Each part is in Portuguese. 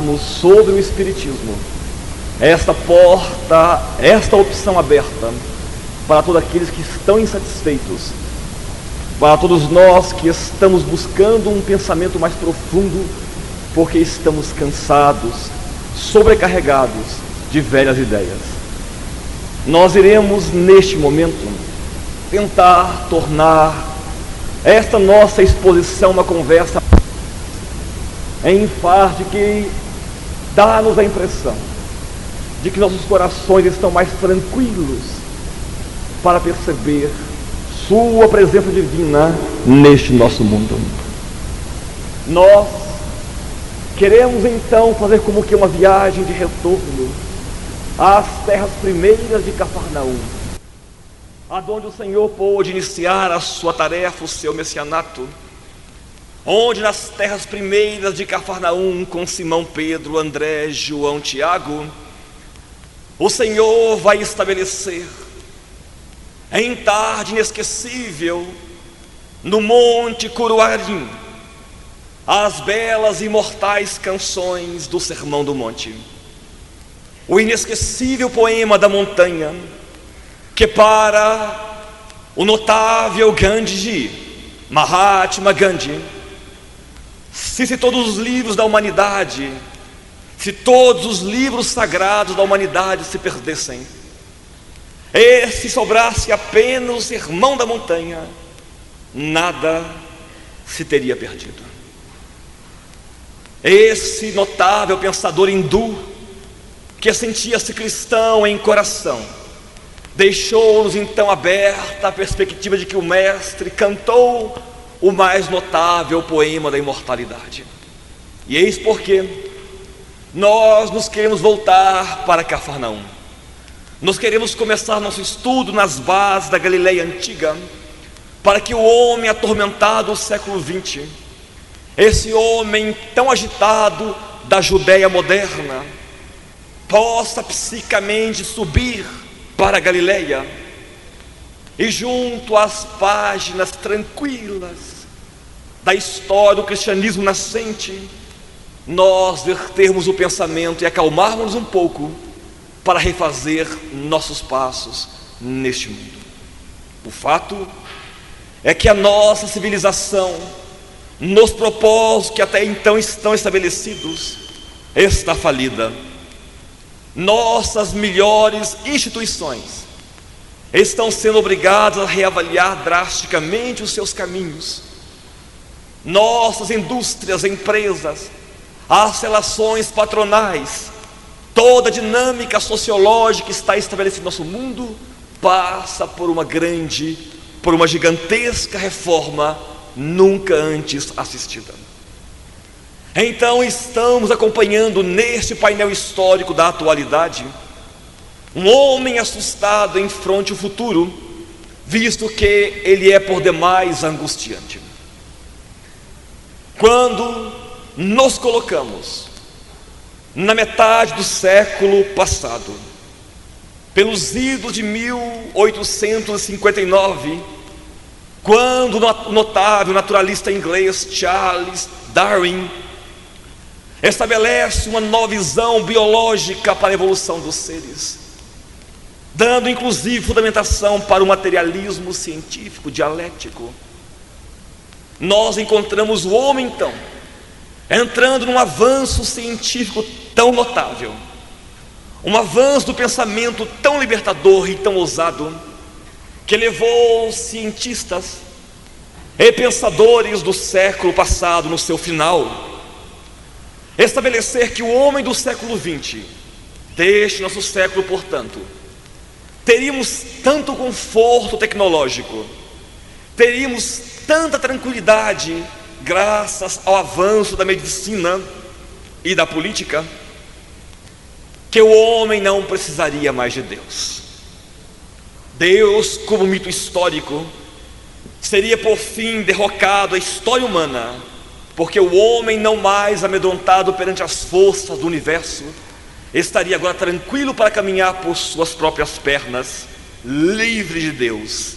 pensarmos sobre o Espiritismo, esta porta, esta opção aberta para todos aqueles que estão insatisfeitos, para todos nós que estamos buscando um pensamento mais profundo, porque estamos cansados, sobrecarregados de velhas ideias. Nós iremos, neste momento, tentar tornar esta nossa exposição uma conversa em face de que dá-nos a impressão de que nossos corações estão mais tranquilos para perceber Sua presença divina neste nosso mundo. Nós queremos então fazer como que uma viagem de retorno às terras primeiras de Cafarnaum, aonde o Senhor pôde iniciar a sua tarefa, o seu messianato, onde nas terras primeiras de Cafarnaum, com Simão Pedro, André, João, Tiago, o Senhor vai estabelecer, em tarde inesquecível, no Monte Curuarim, as belas e imortais canções do Sermão do Monte, o inesquecível poema da montanha, que para o notável Gandhi, Mahatma Gandhi, se todos os livros da humanidade, se todos os livros sagrados da humanidade se perdessem, e se sobrasse apenas o Sermão da Montanha, nada se teria perdido. Esse notável pensador hindu, que sentia-se cristão em coração, deixou-nos então aberta a perspectiva de que o mestre cantou o mais notável poema da imortalidade. E eis porque nós nos queremos voltar para Cafarnaum. Nós queremos começar nosso estudo nas bases da Galileia antiga, para que o homem atormentado do século XX, esse homem tão agitado da Judéia moderna, possa psicamente subir para a Galileia e, junto às páginas tranquilas da história do cristianismo nascente, nós vertermos o pensamento e acalmarmos um pouco para refazer nossos passos neste mundo. O fato é que a nossa civilização, nos propósitos que até então estão estabelecidos, está falida. Nossas melhores instituições estão sendo obrigadas a reavaliar drasticamente os seus caminhos. Nossas indústrias, empresas, as relações patronais, toda a dinâmica sociológica que está estabelecida no nosso mundo passa por uma gigantesca reforma nunca antes assistida. Então estamos acompanhando neste painel histórico da atualidade um homem assustado em fronte ao futuro, visto que ele é por demais angustiante. Quando nos colocamos na metade do século passado, pelos idos de 1859, quando o notável naturalista inglês Charles Darwin estabelece uma nova visão biológica para a evolução dos seres, dando inclusive fundamentação para o materialismo científico dialético, nós encontramos o homem então entrando num avanço científico tão notável, um avanço do pensamento tão libertador e tão ousado, que levou cientistas e pensadores do século passado, no seu final, estabelecer que o homem do século XX, deste nosso século, portanto, teríamos tanto conforto tecnológico, teríamos tanta tranquilidade graças ao avanço da medicina e da política, que o homem não precisaria mais de Deus. Deus, como mito histórico, seria por fim derrocado à história humana, porque o homem, não mais amedrontado perante as forças do universo, estaria agora tranquilo para caminhar por suas próprias pernas, livre de Deus.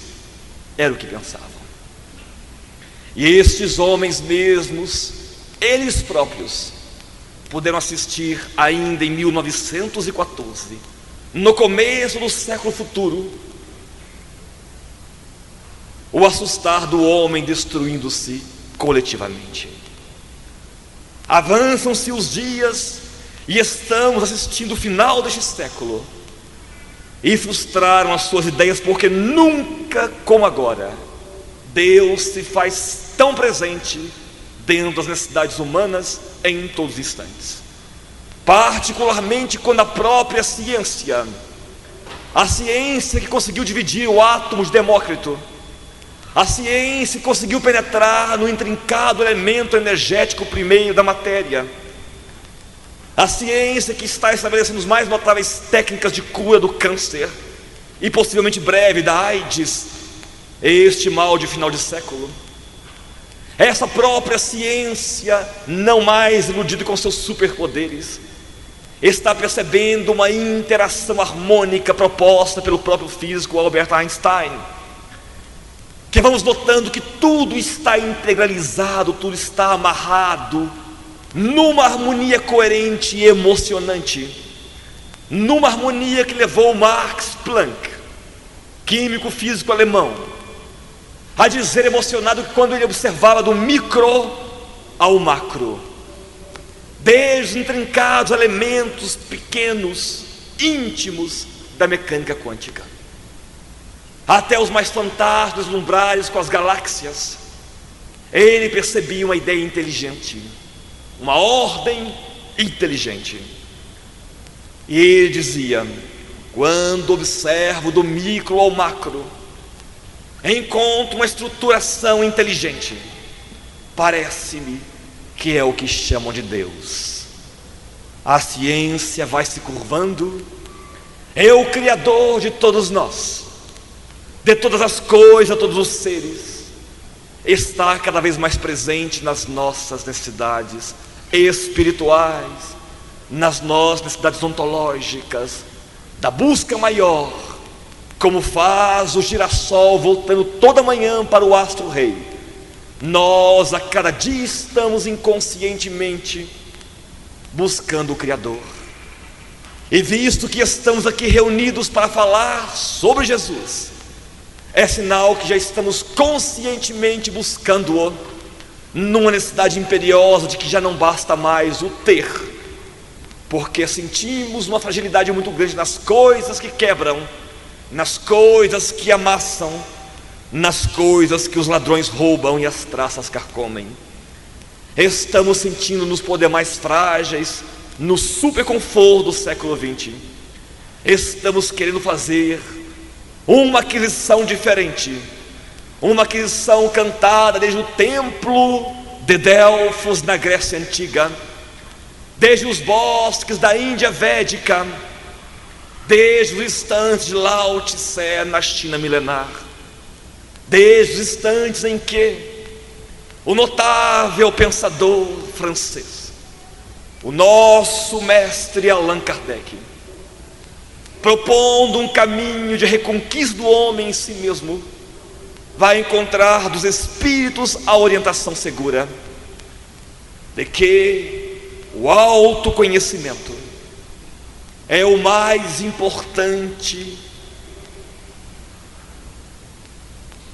Era o que pensavam. E estes homens mesmos, eles próprios, puderam assistir ainda em 1914, no começo do século futuro, o assustar do homem destruindo-se coletivamente. Avançam-se os dias e estamos assistindo o final deste século, e frustraram as suas ideias, porque nunca como agora Deus se faz tão presente dentro das necessidades humanas em todos os instantes, particularmente quando a própria ciência, a ciência que conseguiu dividir o átomo de Demócrito, a ciência que conseguiu penetrar no intrincado elemento energético primeiro da matéria, a ciência que está estabelecendo as mais notáveis técnicas de cura do câncer e possivelmente breve da AIDS, este mal de final de século, essa própria ciência, não mais iludida com seus superpoderes, está percebendo uma interação harmônica proposta pelo próprio físico Albert Einstein, que vamos notando que tudo está integralizado, tudo está amarrado numa harmonia coerente e emocionante, numa harmonia que levou Max Planck, químico físico alemão, a dizer emocionado que quando ele observava do micro ao macro, desde os intrincados elementos pequenos, íntimos da mecânica quântica, até os mais fantásticos deslumbrares com as galáxias, ele percebia uma ideia inteligente, uma ordem inteligente. E ele dizia: quando observo do micro ao macro, encontro uma estruturação inteligente, parece-me que é o que chamam de Deus. A ciência vai se curvando, é o Criador de todos nós, de todas as coisas, todos os seres, está cada vez mais presente nas nossas necessidades espirituais, nas nossas necessidades ontológicas, da busca maior, como faz o girassol voltando toda manhã para o astro-rei. Nós a cada dia estamos inconscientemente buscando o Criador, e visto que estamos aqui reunidos para falar sobre Jesus, é sinal que já estamos conscientemente buscando-o, numa necessidade imperiosa de que já não basta mais o ter, porque sentimos uma fragilidade muito grande nas coisas que quebram, nas coisas que amassam, nas coisas que os ladrões roubam e as traças carcomem. Estamos sentindo-nos poder mais frágeis no superconforto do século XX. Estamos querendo fazer uma aquisição diferente, uma aquisição cantada desde o templo de Delfos na Grécia Antiga, desde os bosques da Índia Védica, desde os instantes de Lao Tse na China milenar, desde os instantes em que o notável pensador francês, o nosso mestre Allan Kardec, propondo um caminho de reconquista do homem em si mesmo, vai encontrar dos espíritos a orientação segura de que o autoconhecimento é o mais importante,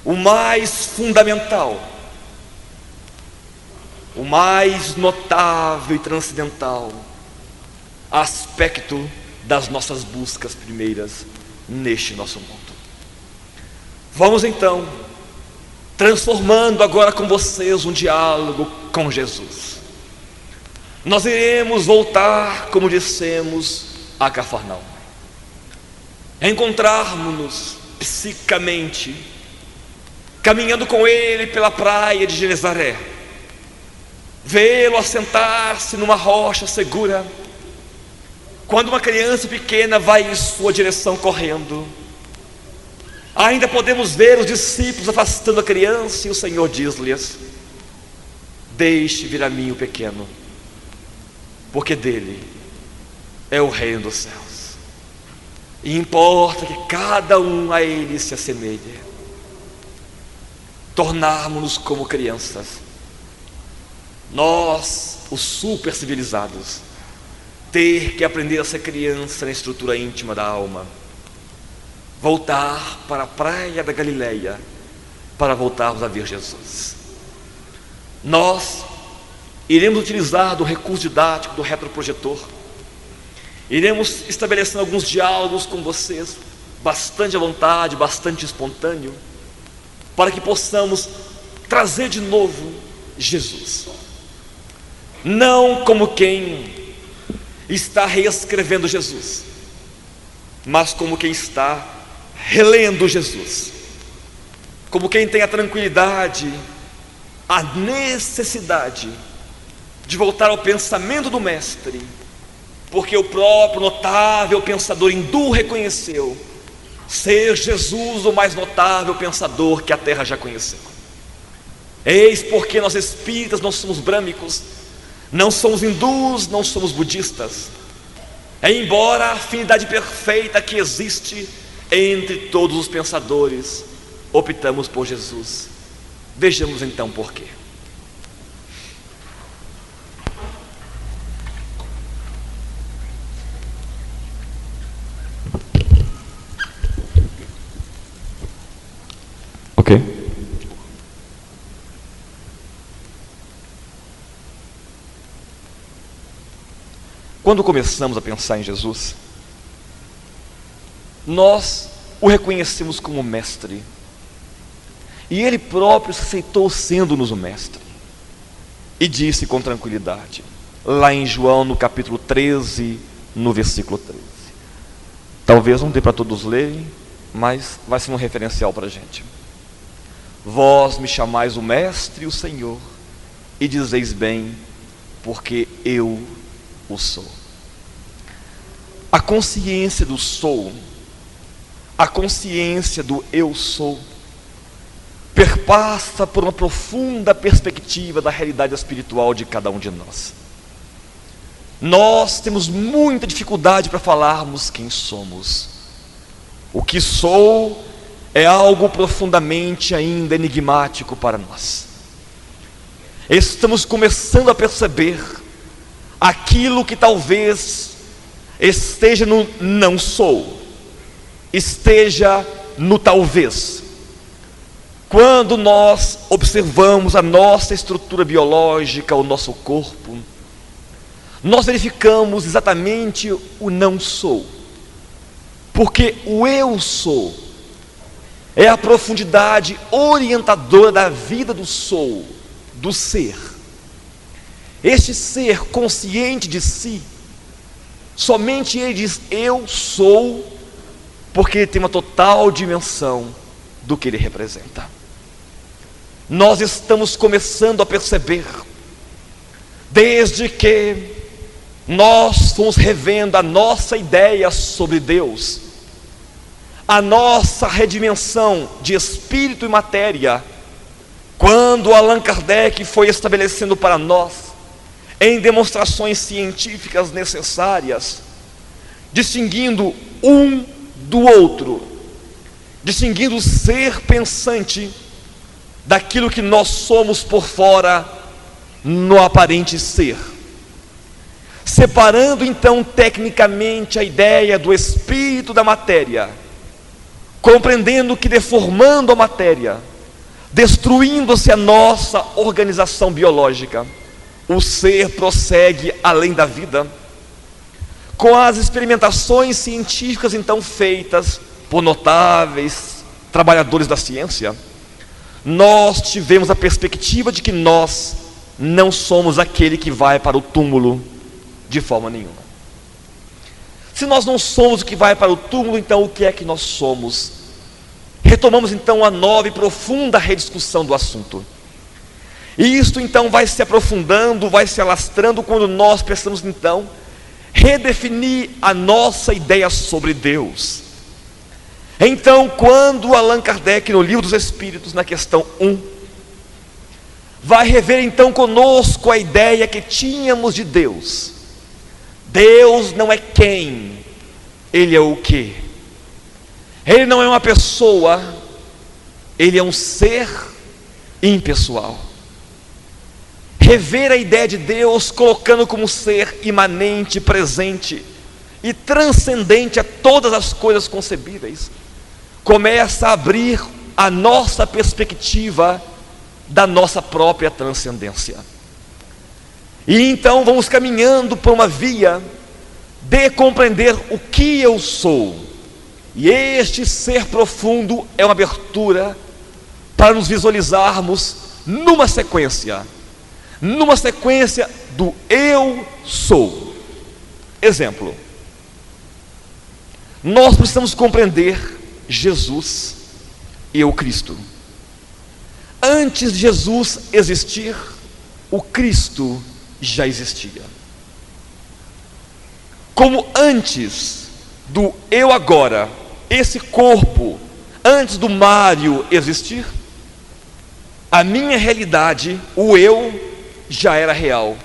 o mais fundamental, o mais notável e transcendental aspecto das nossas buscas primeiras neste nosso mundo. Vamos então transformando agora com vocês um diálogo com Jesus. Nós iremos voltar, como dissemos, a Cafarnaum, encontrarmos-nos psicamente caminhando com ele pela praia de Genezaré, vê-lo assentar-se numa rocha segura, quando uma criança pequena vai em sua direção correndo. Ainda podemos ver os discípulos afastando a criança, e o Senhor diz-lhes: deixe vir a mim o pequeno, porque dele é o reino dos céus, e importa que cada um a ele se assemelhe. Tornarmos-nos como crianças, nós, os super civilizados, ter que aprender a ser criança na estrutura íntima da alma, voltar para a praia da Galileia para voltarmos a ver Jesus. Nós iremos utilizar do recurso didático do retroprojetor, iremos estabelecendo alguns diálogos com vocês, bastante à vontade, bastante espontâneo, para que possamos trazer de novo Jesus, não como quem está reescrevendo Jesus, mas como quem está relendo Jesus, como quem tem a tranquilidade, a necessidade de voltar ao pensamento do Mestre, porque o próprio notável pensador hindu reconheceu ser Jesus o mais notável pensador que a terra já conheceu. Eis porque nós espíritas não somos brâmicos, não somos hindus, não somos budistas, embora a afinidade perfeita que existe entre todos os pensadores, optamos por Jesus. Vejamos então por quê. Ok? Quando começamos a pensar em Jesus, nós o reconhecemos como mestre, e ele próprio se aceitou sendo-nos o mestre, e disse com tranquilidade, lá em João no capítulo 13, no versículo 13. Talvez não dê para todos lerem, mas vai ser um referencial para a gente. Vós me chamais o mestre e o Senhor, e dizeis bem, porque eu o sou. A consciência do sou, a consciência do eu sou, perpassa por uma profunda perspectiva da realidade espiritual de cada um de nós. Nós temos muita dificuldade para falarmos quem somos. O que sou é algo profundamente ainda enigmático para nós. Estamos começando a perceber aquilo que talvez esteja no não sou, esteja no talvez. Quando nós observamos a nossa estrutura biológica, o nosso corpo, nós verificamos exatamente o não sou, porque o eu sou é a profundidade orientadora da vida do sou, do ser. Este ser consciente de si, somente ele diz eu sou, porque ele tem uma total dimensão do que ele representa. Nós estamos começando a perceber, desde que nós fomos revendo a nossa ideia sobre Deus, a nossa redimensão de espírito e matéria, quando Allan Kardec foi estabelecendo para nós, em demonstrações científicas necessárias, distinguindo um do outro, distinguindo o ser pensante daquilo que nós somos por fora no aparente ser, separando então tecnicamente a ideia do espírito da matéria, compreendendo que deformando a matéria, destruindo-se a nossa organização biológica, o ser prossegue além da vida. Com as experimentações científicas então feitas por notáveis trabalhadores da ciência, nós tivemos a perspectiva de que nós não somos aquele que vai para o túmulo de forma nenhuma. Se nós não somos o que vai para o túmulo, então o que é que nós somos? Retomamos então a nova e profunda rediscussão do assunto. E isto então vai se aprofundando, vai se alastrando quando nós precisamos então redefinir a nossa ideia sobre Deus. Então, quando Allan Kardec, no Livro dos Espíritos, na questão 1, vai rever então conosco a ideia que tínhamos de Deus. Deus não é quem, Ele é o que. Ele não é uma pessoa, Ele é um ser impessoal. rever a ideia de Deus, colocando como ser imanente, presente e transcendente a todas as coisas concebíveis, começa a abrir a nossa perspectiva da nossa própria transcendência. E então vamos caminhando por uma via de compreender o que eu sou. E este ser profundo é uma abertura para nos visualizarmos numa sequência do eu sou. Exemplo: nós precisamos compreender Jesus e o Cristo. Antes de Jesus existir, o Cristo já existia. Como antes do eu agora, esse corpo, antes do Mário existir, a minha realidade, o eu, já era real,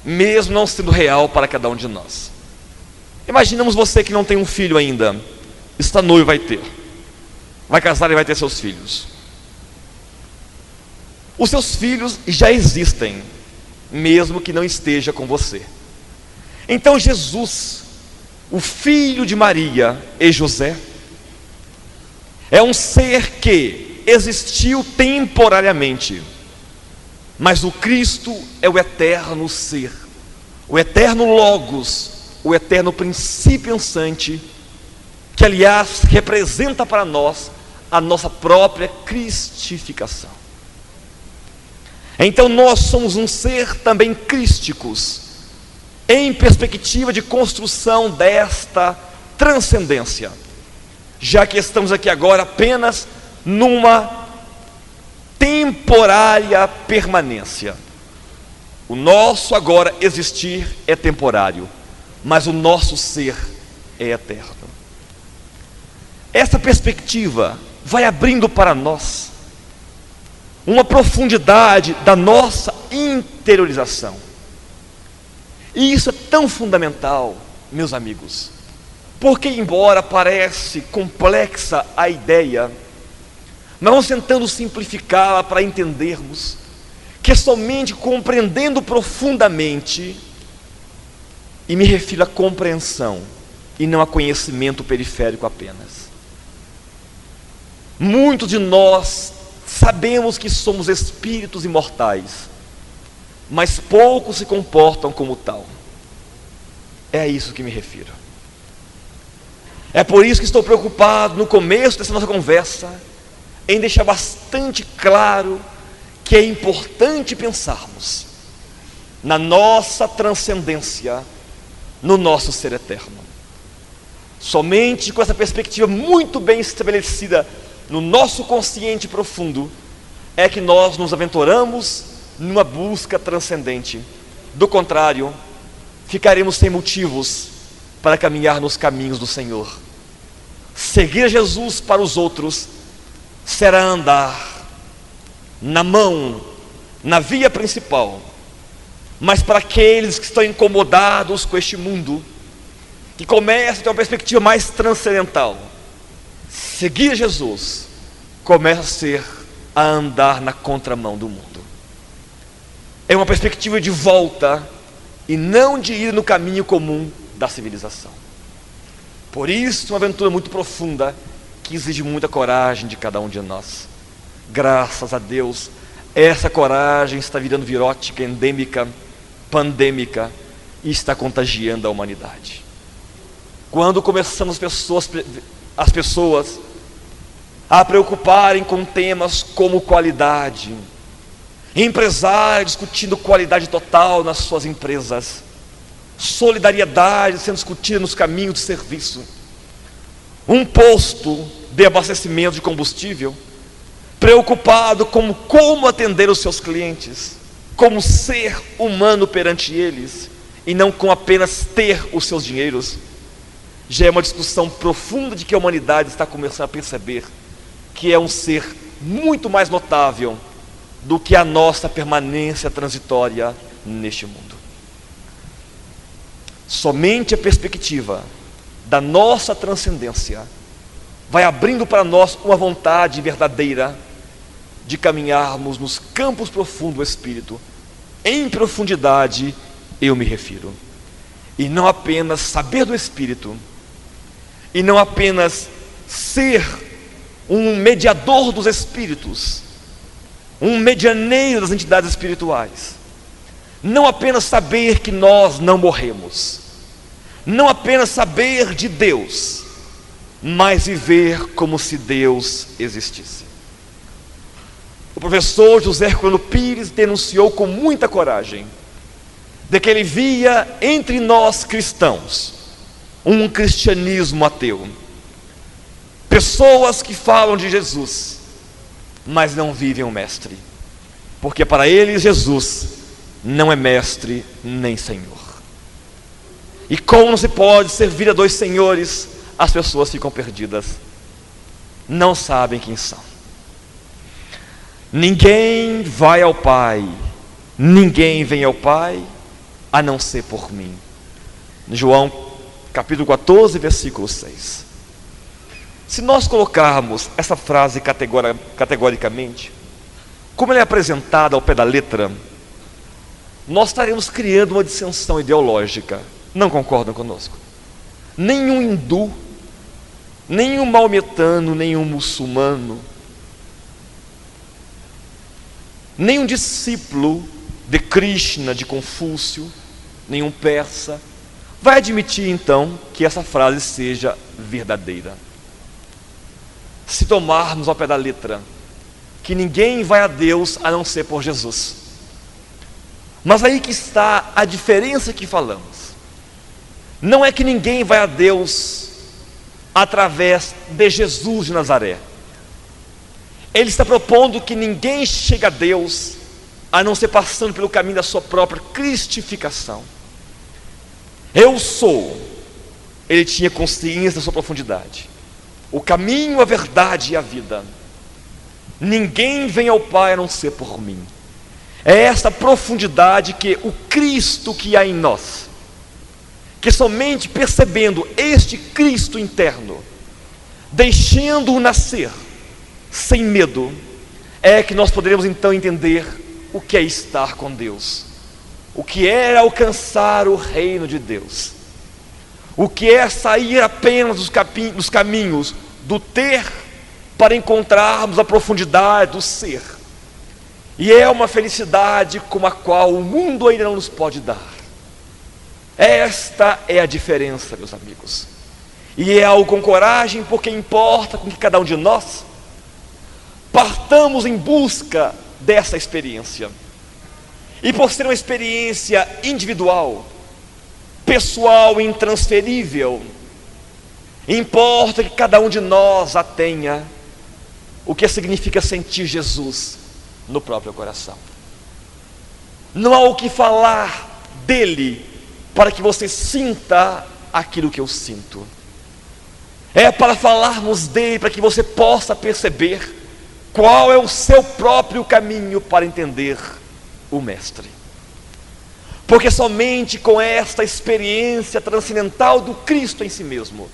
mesmo não sendo real para cada um de nós. Imaginamos você que não tem um filho ainda, está noivo, vai casar e vai ter seus filhos. Os seus filhos já existem, mesmo que não esteja com você. Então Jesus, o filho de Maria e José, é um ser que existiu temporariamente, mas o Cristo é o eterno ser, o eterno Logos, o eterno princípio pensante, que aliás representa para nós a nossa própria cristificação. Então nós somos um ser também crísticos, em perspectiva de construção desta transcendência, já que estamos aqui agora apenas numa temporária permanência. O nosso agora existir é temporário, mas o nosso ser é eterno. Essa perspectiva vai abrindo para nós uma profundidade da nossa interiorização. E isso é tão fundamental, meus amigos, porque embora parece complexa a ideia, nós vamos tentando simplificá-la para entendermos que somente compreendendo profundamente, e me refiro à compreensão e não a conhecimento periférico apenas. Muitos de nós sabemos que somos espíritos imortais, mas poucos se comportam como tal. É a isso que me refiro. É por isso que estou preocupado no começo dessa nossa conversa em deixar bastante claro que é importante pensarmos na nossa transcendência, no nosso ser eterno. Somente com essa perspectiva muito bem estabelecida no nosso consciente profundo é que nós nos aventuramos numa busca transcendente. Do contrário, ficaremos sem motivos para caminhar nos caminhos do Senhor. Seguir Jesus para os outros será andar na mão, na via principal, mas para aqueles que estão incomodados com este mundo, que começam a ter uma perspectiva mais transcendental, seguir Jesus começa a ser a andar na contramão do mundo. É uma perspectiva de volta e não de ir no caminho comum da civilização. Por isso, uma aventura muito profunda que exige muita coragem de cada um de nós. Graças a Deus, essa coragem está virando virótica, endêmica, pandêmica e está contagiando a humanidade. Quando começamos as pessoas a preocuparem com temas como qualidade, empresários discutindo qualidade total nas suas empresas, solidariedade sendo discutida nos caminhos de serviço, um posto de abastecimento de combustível, preocupado com como atender os seus clientes, como ser humano perante eles, e não com apenas ter os seus dinheiros, já é uma discussão profunda de que a humanidade está começando a perceber que é um ser muito mais notável do que a nossa permanência transitória neste mundo. Somente a perspectiva da nossa transcendência vai abrindo para nós uma vontade verdadeira de caminharmos nos campos profundos do Espírito. Em profundidade eu me refiro. E não apenas saber do Espírito, e não apenas ser um mediador dos Espíritos, um medianeiro das entidades espirituais, não apenas saber que nós não morremos, não apenas saber de Deus, mas viver como se Deus existisse. O professor José Herculano Pires denunciou com muita coragem de que ele via entre nós cristãos um cristianismo ateu, pessoas que falam de Jesus, mas não vivem o mestre, porque para eles Jesus não é mestre nem senhor. E como não se pode servir a dois senhores, as pessoas ficam perdidas, não sabem quem são. Ninguém vai ao Pai, ninguém vem ao Pai a não ser por mim. João capítulo 14, versículo 6. Se nós colocarmos essa frase categoricamente, como ela é apresentada ao pé da letra, nós estaremos criando uma dissensão ideológica. Não concordam conosco? Nenhum hindu, nenhum maometano, nenhum muçulmano, nenhum discípulo de Krishna, de Confúcio, nenhum persa, vai admitir então que essa frase seja verdadeira. Se tomarmos ao pé da letra que ninguém vai a Deus a não ser por Jesus. Mas aí que está a diferença que falamos. Não é que ninguém vai a Deus através de Jesus de Nazaré. Ele está propondo que ninguém chega a Deus a não ser passando pelo caminho da sua própria cristificação. Eu sou. Ele tinha consciência da sua profundidade. O caminho, a verdade e a vida. Ninguém vem ao Pai a não ser por mim. É esta profundidade que o Cristo que há em nós, que somente percebendo este Cristo interno, deixando-o nascer, sem medo, é que nós poderemos então entender o que é estar com Deus, o que é alcançar o reino de Deus, o que é sair apenas dos caminhos do ter para encontrarmos a profundidade do ser. E é uma felicidade como a qual o mundo ainda não nos pode dar. Esta é a diferença, meus amigos. E é algo com coragem, porque importa com que cada um de nós partamos em busca dessa experiência. E por ser uma experiência individual, pessoal e intransferível, importa que cada um de nós a tenha, o que significa sentir Jesus no próprio coração. Não há o que falar dele para que você sinta aquilo que eu sinto. É para falarmos dele para que você possa perceber qual é o seu próprio caminho para entender o Mestre. Porque somente com esta experiência transcendental do Cristo em si mesmo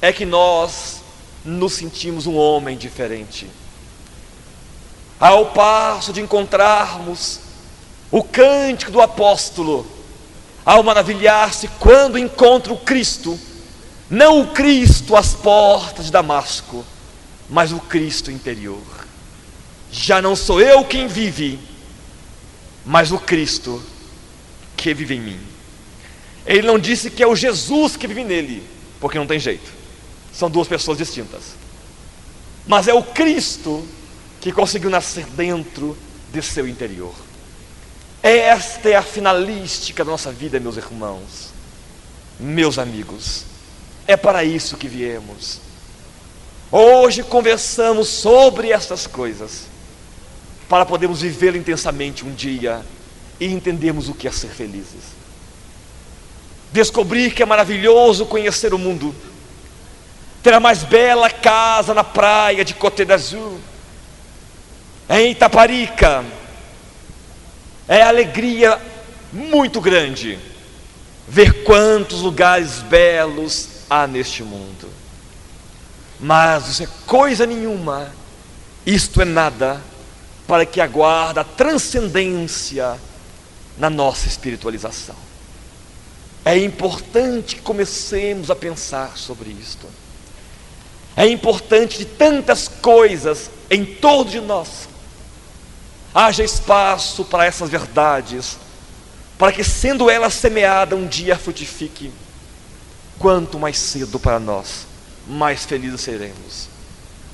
é que nós nos sentimos um homem diferente. Ao passo de encontrarmos o cântico do apóstolo, ao maravilhar-se quando encontra o Cristo, não o Cristo às portas de Damasco, mas o Cristo interior. Já não sou eu quem vive, mas o Cristo que vive em mim. Ele não disse que é o Jesus que vive nele, porque não tem jeito, são duas pessoas distintas. Mas é o Cristo que conseguiu nascer dentro de seu interior. Esta é a finalística da nossa vida, meus irmãos, meus amigos. É para isso que viemos. Hoje conversamos sobre estas coisas, para podermos viver intensamente um dia e entendermos o que é ser felizes. Descobrir que é maravilhoso conhecer o mundo, ter a mais bela casa na praia de Côte d'Azur, em Itaparica, é alegria muito grande ver quantos lugares belos há neste mundo. Mas isso é coisa nenhuma, isto é nada para que aguarde a transcendência na nossa espiritualização. É importante que comecemos a pensar sobre isto. É importante de tantas coisas em torno de nós haja espaço para essas verdades, para que, sendo ela semeada, um dia frutifique. Quanto mais cedo para nós, mais felizes seremos.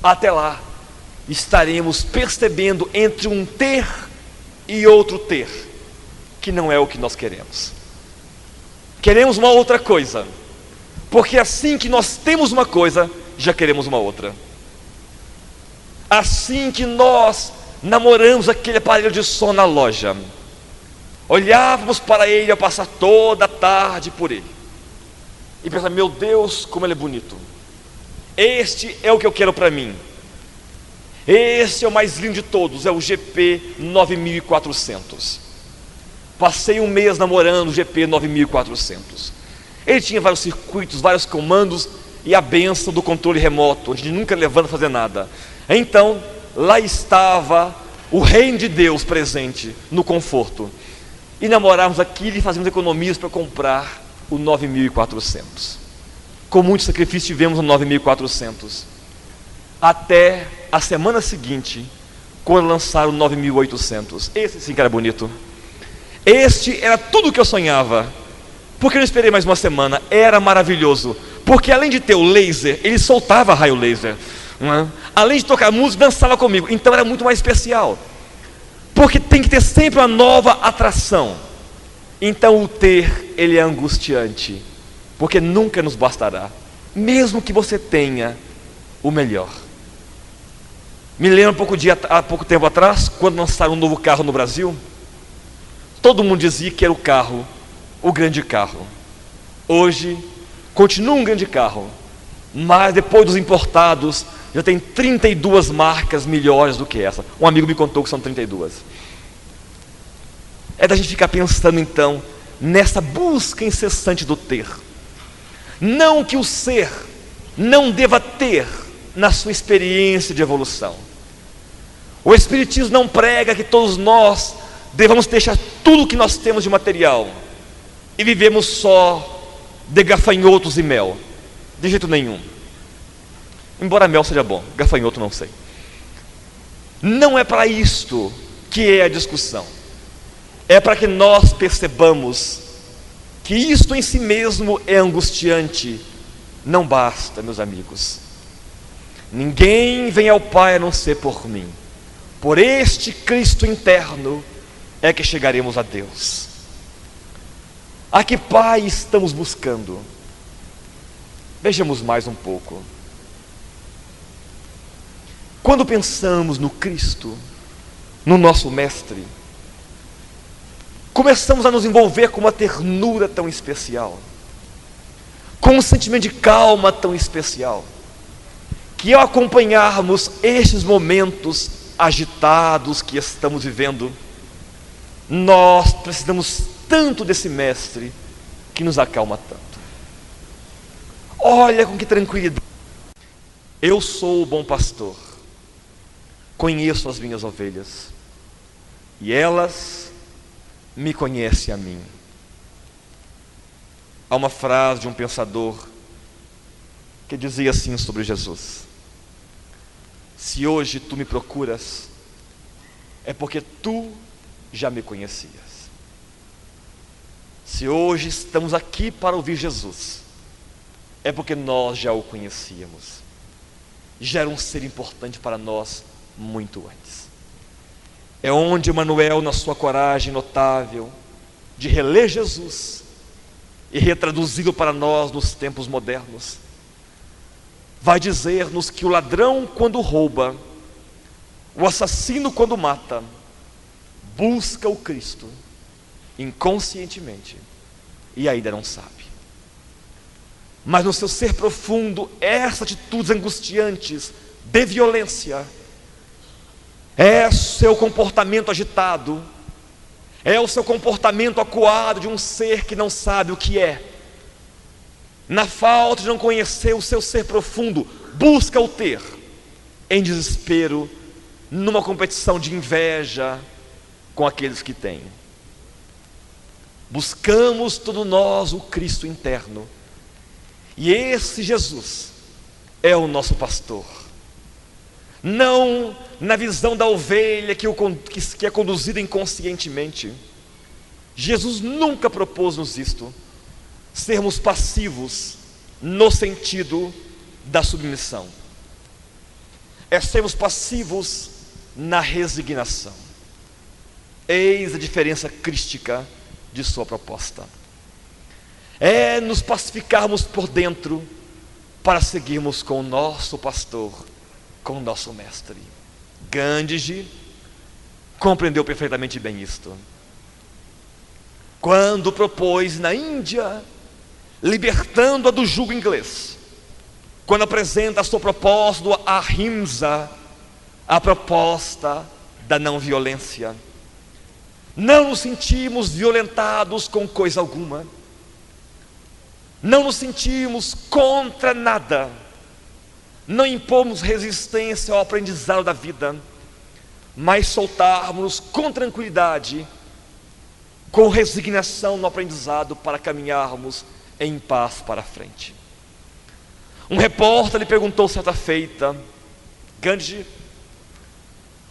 Até lá, estaremos percebendo entre um ter e outro ter, que não é o que nós queremos. Queremos uma outra coisa, porque assim que nós temos uma coisa, já queremos uma outra. Assim que nós namoramos aquele aparelho de som na loja, olhávamos para ele ao passar toda a tarde por ele, e pensávamos: meu Deus, como ele é bonito, este é o que eu quero para mim, este é o mais lindo de todos, é o GP 9400. Passei um mês namorando o GP 9400. Ele tinha vários circuitos, vários comandos e a bênção do controle remoto, onde nunca levanta a fazer nada. Então, lá estava o reino de Deus presente no conforto. E namorávamos aquilo e fazíamos economias para comprar o 9400. Com muito sacrifício tivemos o 9400. Até a semana seguinte, quando lançaram o 9800. Esse sim que era bonito. Este era tudo o que eu sonhava. Porque eu não esperei mais uma semana. Era maravilhoso. Porque além de ter o laser, ele soltava raio laser. Além de tocar música, dançava comigo. Então era muito mais especial. Porque tem que ter sempre uma nova atração. Então o ter, ele é angustiante. Porque nunca nos bastará. Mesmo que você tenha o melhor. Me lembro há pouco tempo atrás, quando lançaram um novo carro no Brasil, todo mundo dizia que era o grande carro. Hoje, continua um grande carro, mas depois dos importados, já tem 32 marcas melhores do que essa. Um amigo me contou que são 32. É da gente ficar pensando então, nessa busca incessante do ter. Não que o ser não deva ter na sua experiência de evolução. O Espiritismo não prega que todos nós devamos deixar tudo o que nós temos de material e vivemos só de gafanhotos e mel. De jeito nenhum. Embora mel seja bom, gafanhoto não sei. Não é para isto que é a discussão. É para que nós percebamos que isto em si mesmo é angustiante. Não basta, meus amigos. Ninguém vem ao Pai a não ser por mim. Por este Cristo interno é que chegaremos a Deus. A que Pai estamos buscando? Vejamos mais um pouco. Quando pensamos no Cristo, no nosso Mestre, começamos a nos envolver com uma ternura tão especial, com um sentimento de calma tão especial, que ao acompanharmos estes momentos agitados que estamos vivendo, nós precisamos tanto desse Mestre que nos acalma tanto. Olha com que tranquilidade. Eu sou o bom pastor, conheço as minhas ovelhas, e elas me conhecem a mim. Há uma frase de um pensador que dizia assim sobre Jesus: se hoje tu me procuras, é porque tu já me conhecias. Se hoje estamos aqui para ouvir Jesus, é porque nós já o conhecíamos. Já era um ser importante para nós muito antes. É onde Emmanuel, na sua coragem notável de reler Jesus e retraduzi-lo para nós nos tempos modernos, vai dizer-nos que o ladrão, quando rouba, o assassino, quando mata, busca o Cristo inconscientemente e ainda não sabe. Mas no seu ser profundo, essas atitudes angustiantes de violência, é seu comportamento agitado, é o seu comportamento acuado de um ser que não sabe o que é. Na falta de não conhecer o seu ser profundo, busca o ter, em desespero, numa competição de inveja com aqueles que têm. Buscamos todo nós o Cristo interno, e esse Jesus é o nosso pastor. Não na visão da ovelha que é conduzida inconscientemente. Jesus nunca propôs-nos isto, sermos passivos no sentido da submissão. É sermos passivos na resignação. Eis a diferença crística de sua proposta. É nos pacificarmos por dentro para seguirmos com o nosso pastor, com o nosso mestre. Gandhi compreendeu perfeitamente bem isto, quando propôs na Índia, libertando-a do jugo inglês, quando apresenta a sua proposta do Ahimsa, a proposta da não violência. Não nos sentimos violentados com coisa alguma, não nos sentimos contra nada, não impomos resistência ao aprendizado da vida, mas soltarmos com tranquilidade, com resignação no aprendizado, para caminharmos em paz para a frente. Um repórter lhe perguntou certa feita: Gandhi,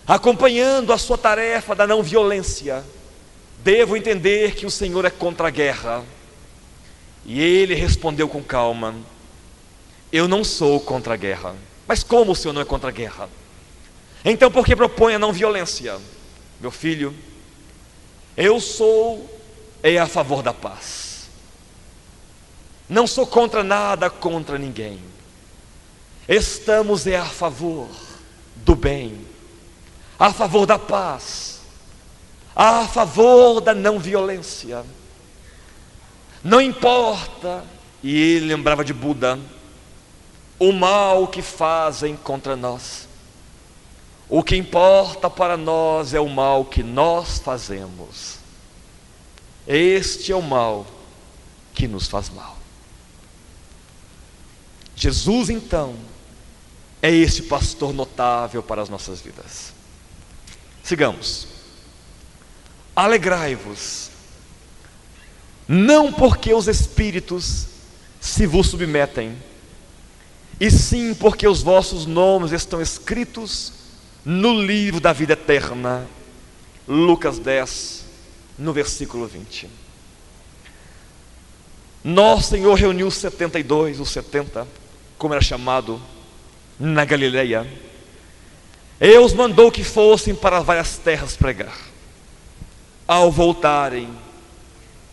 acompanhando a sua tarefa da não violência, devo entender que o Senhor é contra a guerra? E ele respondeu com calma: eu não sou contra a guerra. Mas como o Senhor não é contra a guerra? Então por que propõe a não violência? Meu filho, eu sou a favor da paz. Não sou contra nada, contra ninguém. Estamos a favor do bem, a favor da paz, a favor da não violência. Não importa, e ele lembrava de Buda, o mal que fazem contra nós. O que importa para nós é o mal que nós fazemos. Este é o mal que nos faz mal. Jesus, então, é este pastor notável para as nossas vidas. Sigamos. Alegrai-vos, não porque os espíritos se vos submetem, e sim porque os vossos nomes estão escritos no livro da vida eterna. Lucas 10, no versículo 20. Nosso Senhor reuniu os 72, os 70, como era chamado, na Galileia, e os mandou que fossem para várias terras pregar. Ao voltarem,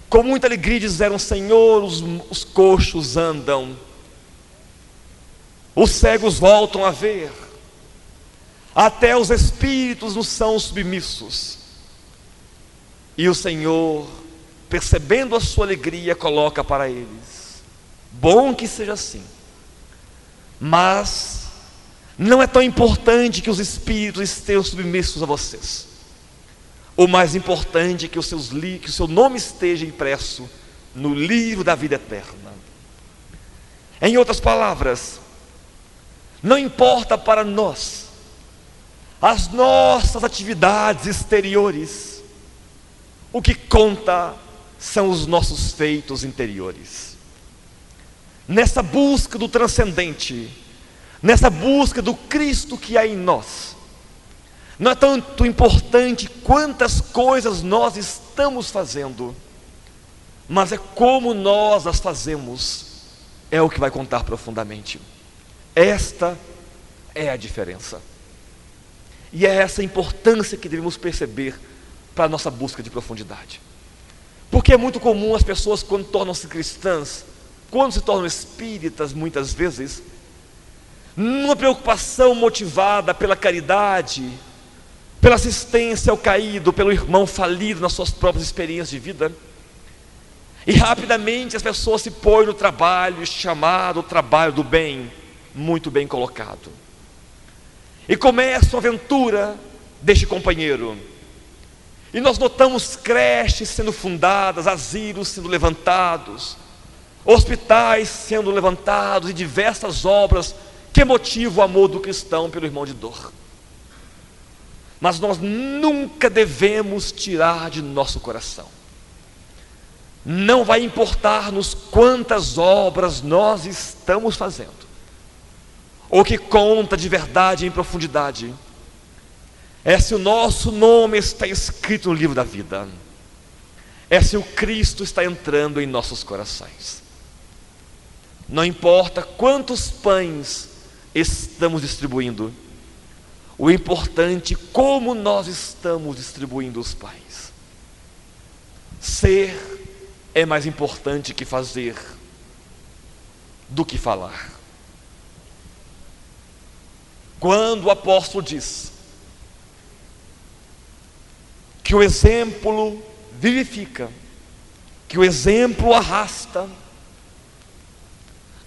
com muita alegria disseram: Senhor, os coxos andam, os cegos voltam a ver, até os espíritos nos são submissos. E o Senhor, percebendo a sua alegria, coloca para eles: bom que seja assim, mas não é tão importante que os espíritos estejam submissos a vocês. O mais importante é que o seu nome esteja impresso no livro da vida eterna. Em outras palavras, não importa para nós as nossas atividades exteriores, o que conta são os nossos feitos interiores. Nessa busca do transcendente, nessa busca do Cristo que há em nós, não é tanto importante quantas coisas nós estamos fazendo, mas é como nós as fazemos, é o que vai contar profundamente. Esta é a diferença, e é essa a importância que devemos perceber para a nossa busca de profundidade. Porque é muito comum as pessoas, quando tornam-se cristãs, quando se tornam espíritas, muitas vezes, numa preocupação motivada pela caridade, pela assistência ao caído, pelo irmão falido nas suas próprias experiências de vida, e rapidamente as pessoas se põem no trabalho chamado trabalho do bem, muito bem colocado, e começam a aventura deste companheiro. E nós notamos creches sendo fundadas, asilos sendo levantados, hospitais sendo levantados, e diversas obras que motivam o amor do cristão pelo irmão de dor. mas nós nunca devemos tirar de nosso coração. Não vai importar-nos quantas obras nós estamos fazendo. O que conta de verdade em profundidade é se o nosso nome está escrito no livro da vida, é se o Cristo está entrando em nossos corações. Não importa quantos pães estamos distribuindo, o importante é como nós estamos distribuindo os pães. Ser é mais importante que fazer do que falar. Quando o apóstolo diz que o exemplo vivifica, que o exemplo arrasta,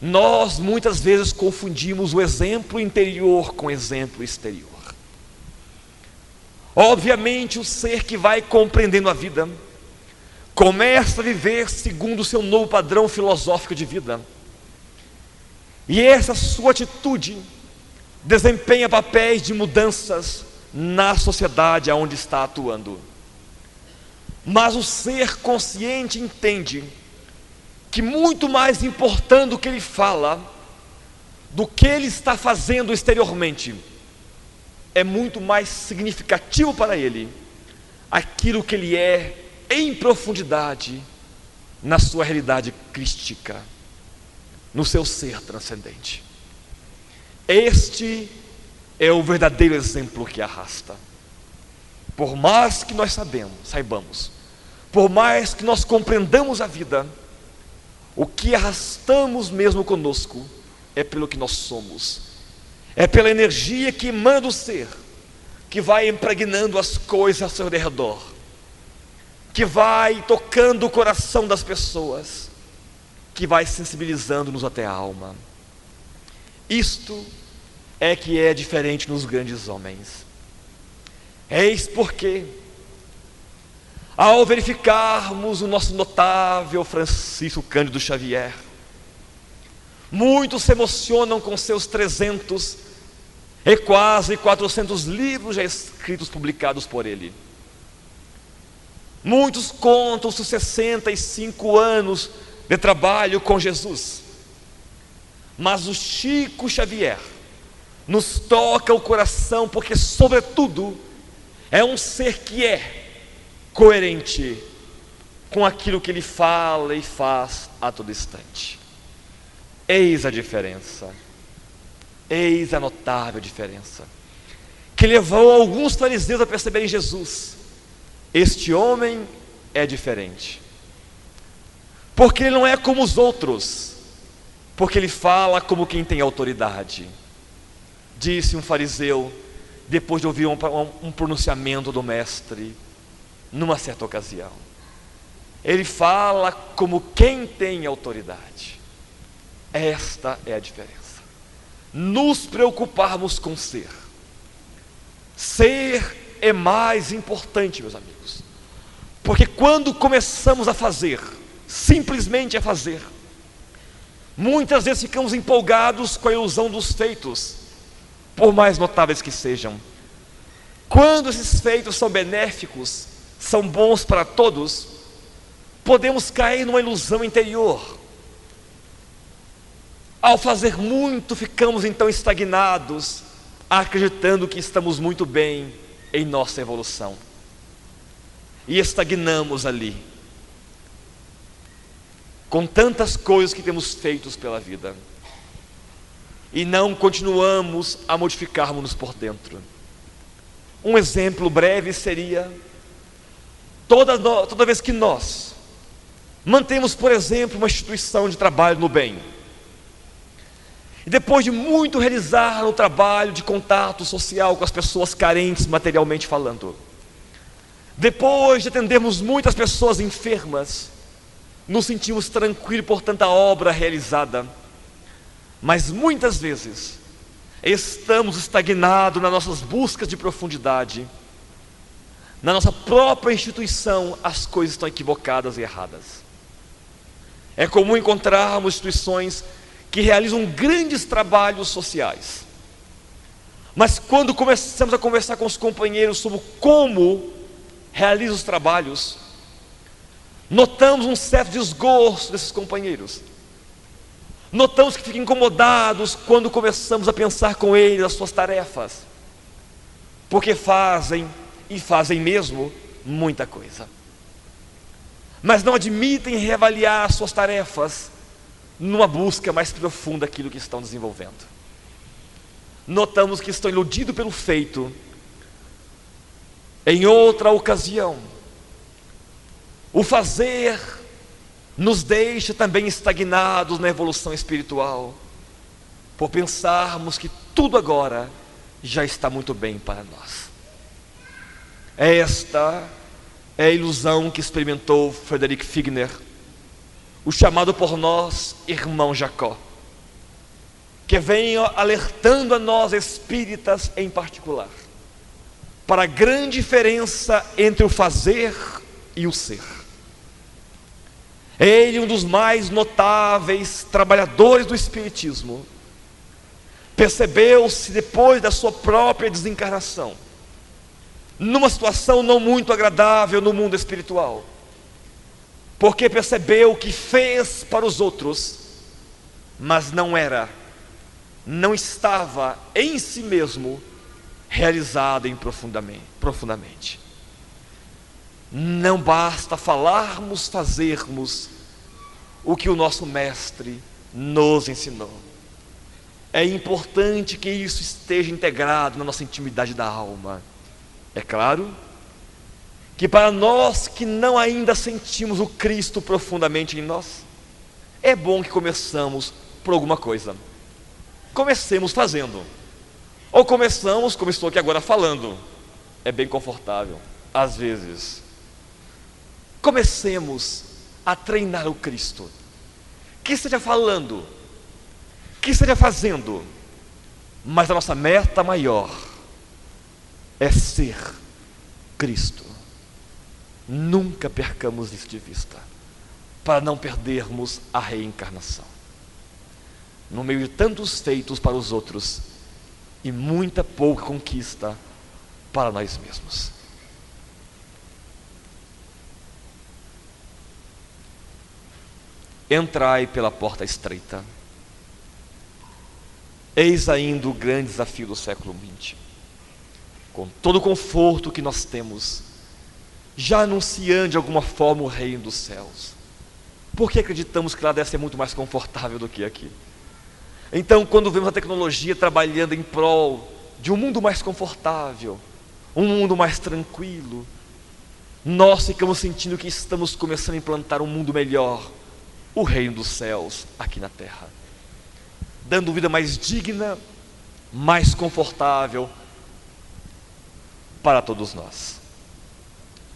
nós muitas vezes confundimos o exemplo interior com o exemplo exterior. Obviamente, o ser que vai compreendendo a vida começa a viver segundo o seu novo padrão filosófico de vida, e essa sua atitude desempenha papéis de mudanças na sociedade aonde está atuando. Mas o ser consciente entende que muito mais importante do que ele fala, do que ele está fazendo exteriormente, é muito mais significativo para ele aquilo que ele é em profundidade na sua realidade crística, no seu ser transcendente. Este é o verdadeiro exemplo que arrasta. Por mais que nós saibamos, por mais que nós compreendamos a vida, o que arrastamos mesmo conosco é pelo que nós somos, é pela energia que emana do ser, que vai impregnando as coisas ao seu redor, que vai tocando o coração das pessoas, que vai sensibilizando-nos até a alma. Isto é que é diferente nos grandes homens. Eis porque, ao verificarmos o nosso notável Francisco Cândido Xavier, muitos se emocionam com seus 300 e quase 400 livros já escritos, publicados por ele. Muitos contam os 65 anos de trabalho com Jesus. Mas o Chico Xavier nos toca o coração, porque sobretudo é um ser que é coerente com aquilo que ele fala e faz a todo instante. Eis a diferença, eis a notável diferença, que levou alguns fariseus a perceberem Jesus: este homem é diferente, porque ele não é como os outros, porque ele fala como quem tem autoridade. Disse um fariseu, depois de ouvir um pronunciamento do mestre, numa certa ocasião: ele fala como quem tem autoridade. Esta é a diferença. Nos preocuparmos com ser. Ser é mais importante, meus amigos, porque quando começamos a fazer, simplesmente a fazer, muitas vezes ficamos empolgados com a ilusão dos feitos, por mais notáveis que sejam. Quando esses feitos são benéficos, são bons para todos, podemos cair numa ilusão interior. Ao fazer muito, ficamos então estagnados, acreditando que estamos muito bem em nossa evolução, e estagnamos ali, com tantas coisas que temos feitos pela vida, e não continuamos a modificarmos-nos por dentro. Um exemplo breve seria, toda vez que nós mantemos, por exemplo, uma instituição de trabalho no bem, e depois de muito realizar o trabalho de contato social com as pessoas carentes materialmente falando, depois de atendermos muitas pessoas enfermas, nos sentimos tranquilos por tanta obra realizada, mas muitas vezes estamos estagnados nas nossas buscas de profundidade. Na nossa própria instituição, as coisas estão equivocadas e erradas. É comum encontrarmos instituições que realizam grandes trabalhos sociais, Mas quando começamos a conversar com os companheiros sobre como realiza os trabalhos, notamos um certo desgosto desses companheiros. Notamos que ficam incomodados quando começamos a pensar com eles as suas tarefas, porque fazem, e fazem mesmo, muita coisa, mas não admitem reavaliar as suas tarefas numa busca mais profunda daquilo que estão desenvolvendo. Notamos que estão iludidos pelo feito. Em outra ocasião, o fazer nos deixa também estagnados na evolução espiritual, por pensarmos que tudo agora já está muito bem para nós. Esta é a ilusão que experimentou Frederick Figner, o chamado por nós irmão Jacó, que vem alertando a nós espíritas em particular, para a grande diferença entre o fazer e o ser. Ele, um dos mais notáveis trabalhadores do espiritismo, percebeu-se depois da sua própria desencarnação, numa situação não muito agradável no mundo espiritual, porque percebeu que fez para os outros, mas não estava em si mesmo realizado profundamente. Não basta falarmos, fazermos o que o nosso mestre nos ensinou. É importante que isso esteja integrado na nossa intimidade da alma. É claro que para nós que não ainda sentimos o Cristo profundamente em nós, é bom que começamos por alguma coisa. Comecemos fazendo, ou começamos como estou aqui agora falando. É bem confortável, às vezes. Comecemos a treinar o Cristo, que esteja falando, que esteja fazendo, mas a nossa meta maior é ser Cristo. Nunca percamos isso de vista, para não perdermos a reencarnação, no meio de tantos feitos para os outros e muita pouca conquista para nós mesmos. Entrai pela porta estreita. Eis ainda o grande desafio do século XX. Com todo o conforto que nós temos, já anunciando de alguma forma o reino dos céus, porque acreditamos que lá deve ser muito mais confortável do que aqui. Então, quando vemos a tecnologia trabalhando em prol de um mundo mais confortável, um mundo mais tranquilo, nós ficamos sentindo que estamos começando a implantar um mundo melhor, o reino dos céus aqui na terra, dando vida mais digna, mais confortável para todos nós.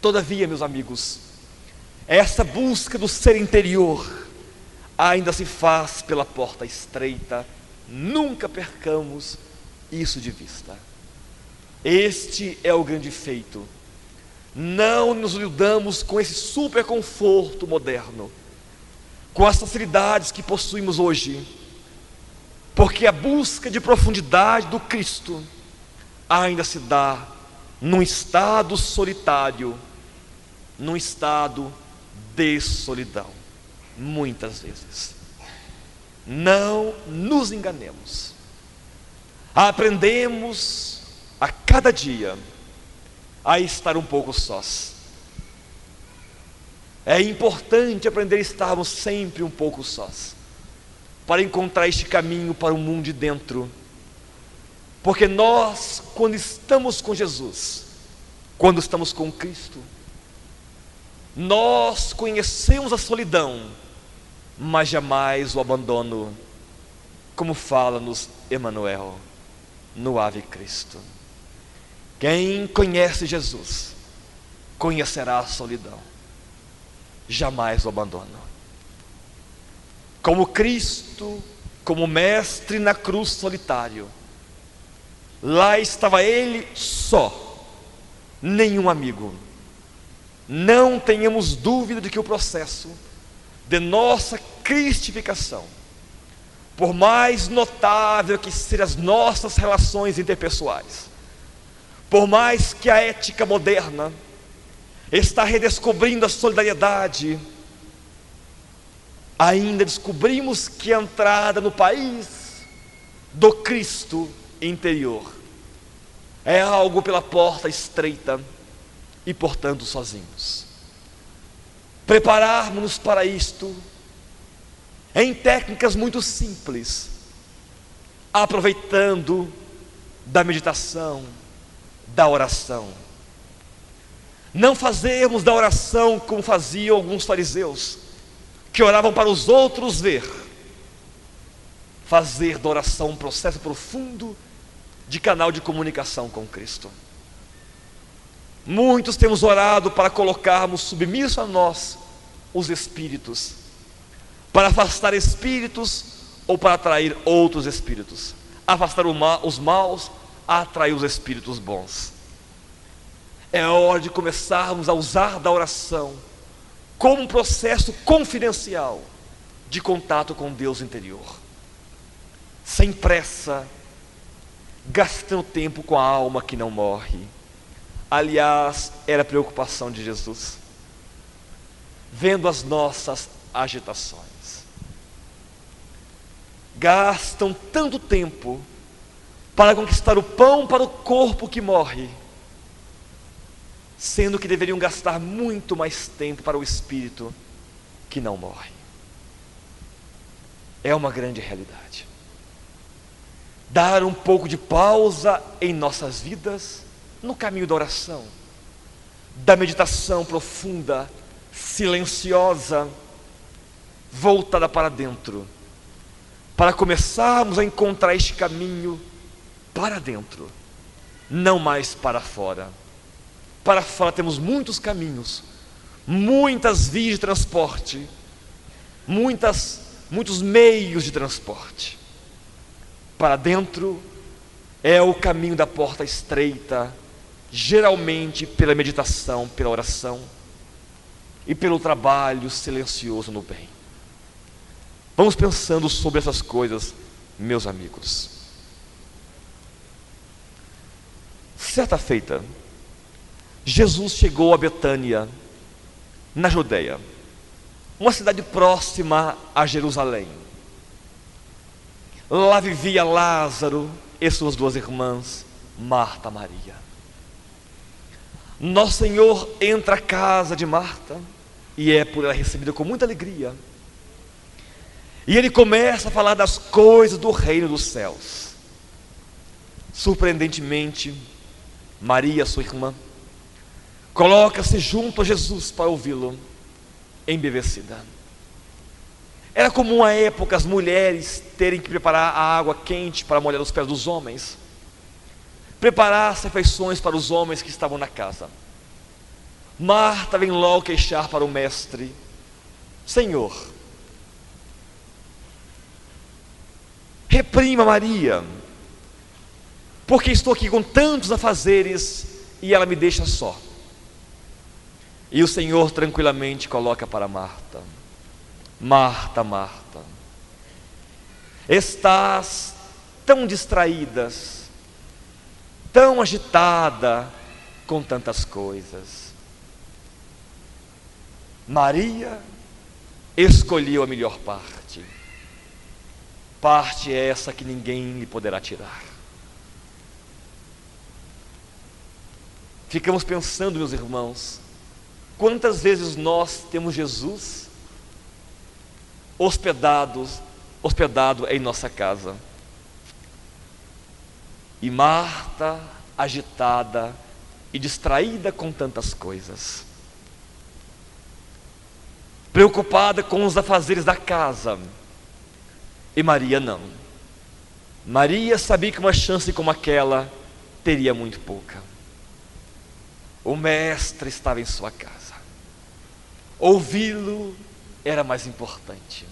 Todavia, meus amigos, essa busca do ser interior ainda se faz pela porta estreita. Nunca percamos isso de vista. Este é o grande feito. Não nos iludamos com esse super conforto moderno, com as facilidades que possuímos hoje, porque a busca de profundidade do Cristo ainda se dá num estado solitário, num estado de solidão, muitas vezes. Não nos enganemos. Aprendemos a cada dia a estar um pouco sós. É importante aprender a estarmos sempre um pouco sós, para encontrar este caminho para o mundo de dentro. Porque nós, quando estamos com Jesus, quando estamos com Cristo, nós conhecemos a solidão, mas jamais o abandono, como fala-nos Emmanuel no Ave Cristo. Quem conhece Jesus conhecerá a solidão, jamais o abandono. Como Cristo, como mestre na cruz solitário, lá estava ele só, nenhum amigo. Não tenhamos dúvida de que o processo de nossa cristificação por mais notável que sejam as nossas relações interpessoais, por mais que a ética moderna está redescobrindo a solidariedade, ainda descobrimos que a entrada no país do Cristo interior é algo pela porta estreita e, portanto, sozinhos. Prepararmos-nos para isto em técnicas muito simples, aproveitando da meditação, da oração. Não fazermos da oração como faziam alguns fariseus, que oravam para os outros ver. Fazer da oração um processo profundo de canal de comunicação com Cristo. Muitos temos orado para colocarmos submisso a nós os espíritos, para afastar espíritos ou para atrair outros espíritos, afastar os maus, atrair os espíritos bons. É hora de começarmos a usar da oração como um processo confidencial de contato com Deus interior, sem pressa, gastando tempo com a alma que não morre. Aliás, era a preocupação de Jesus, vendo as nossas agitações. Gastam tanto tempo para conquistar o pão para o corpo que morre, sendo que deveriam gastar muito mais tempo para o espírito que não morre. É uma grande realidade. Dar um pouco de pausa em nossas vidas, no caminho da oração, da meditação profunda, silenciosa, voltada para dentro, para começarmos a encontrar este caminho para dentro, não mais para fora. Para fora temos muitos caminhos, muitas vias de transporte, muitos meios de transporte. Para dentro é o caminho da porta estreita, geralmente pela meditação, pela oração e pelo trabalho silencioso no bem. Vamos pensando sobre essas coisas, meus amigos. Certa feita, Jesus chegou a Betânia, na Judeia, uma cidade próxima a Jerusalém. Lá vivia Lázaro e suas duas irmãs, Marta e Maria. Nosso Senhor entra à casa de Marta e é por ela recebida com muita alegria. E ele começa a falar das coisas do reino dos céus. Surpreendentemente, Maria, sua irmã, coloca-se junto a Jesus para ouvi-lo, embevecida. Era comum à época as mulheres terem que preparar a água quente para molhar os pés dos homens, preparar as refeições para os homens que estavam na casa. Marta vem logo queixar para o mestre: Senhor, reprima Maria, porque estou aqui com tantos afazeres e ela me deixa só. E o Senhor tranquilamente coloca para Marta: Marta, Marta, estás tão distraída, tão agitada com tantas coisas. Maria escolheu a melhor parte, parte essa que ninguém lhe poderá tirar. Ficamos pensando, meus irmãos, quantas vezes nós temos Jesus hospedado em nossa casa, e Marta agitada e distraída com tantas coisas, preocupada com os afazeres da casa, e Maria não. Maria sabia que uma chance como aquela teria muito pouca. O mestre estava em sua casa, ouvi-lo era mais importante.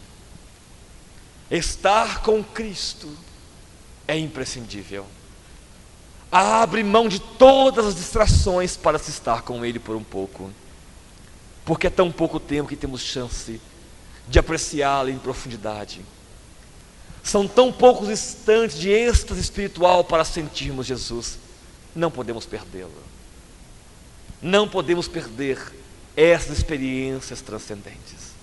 Estar com Cristo é imprescindível. Abre mão de todas as distrações para se estar com Ele por um pouco, porque é tão pouco tempo que temos chance de apreciá-lo em profundidade. São tão poucos instantes de êxtase espiritual para sentirmos Jesus. Não podemos perdê-lo. Não podemos perder essas experiências transcendentes.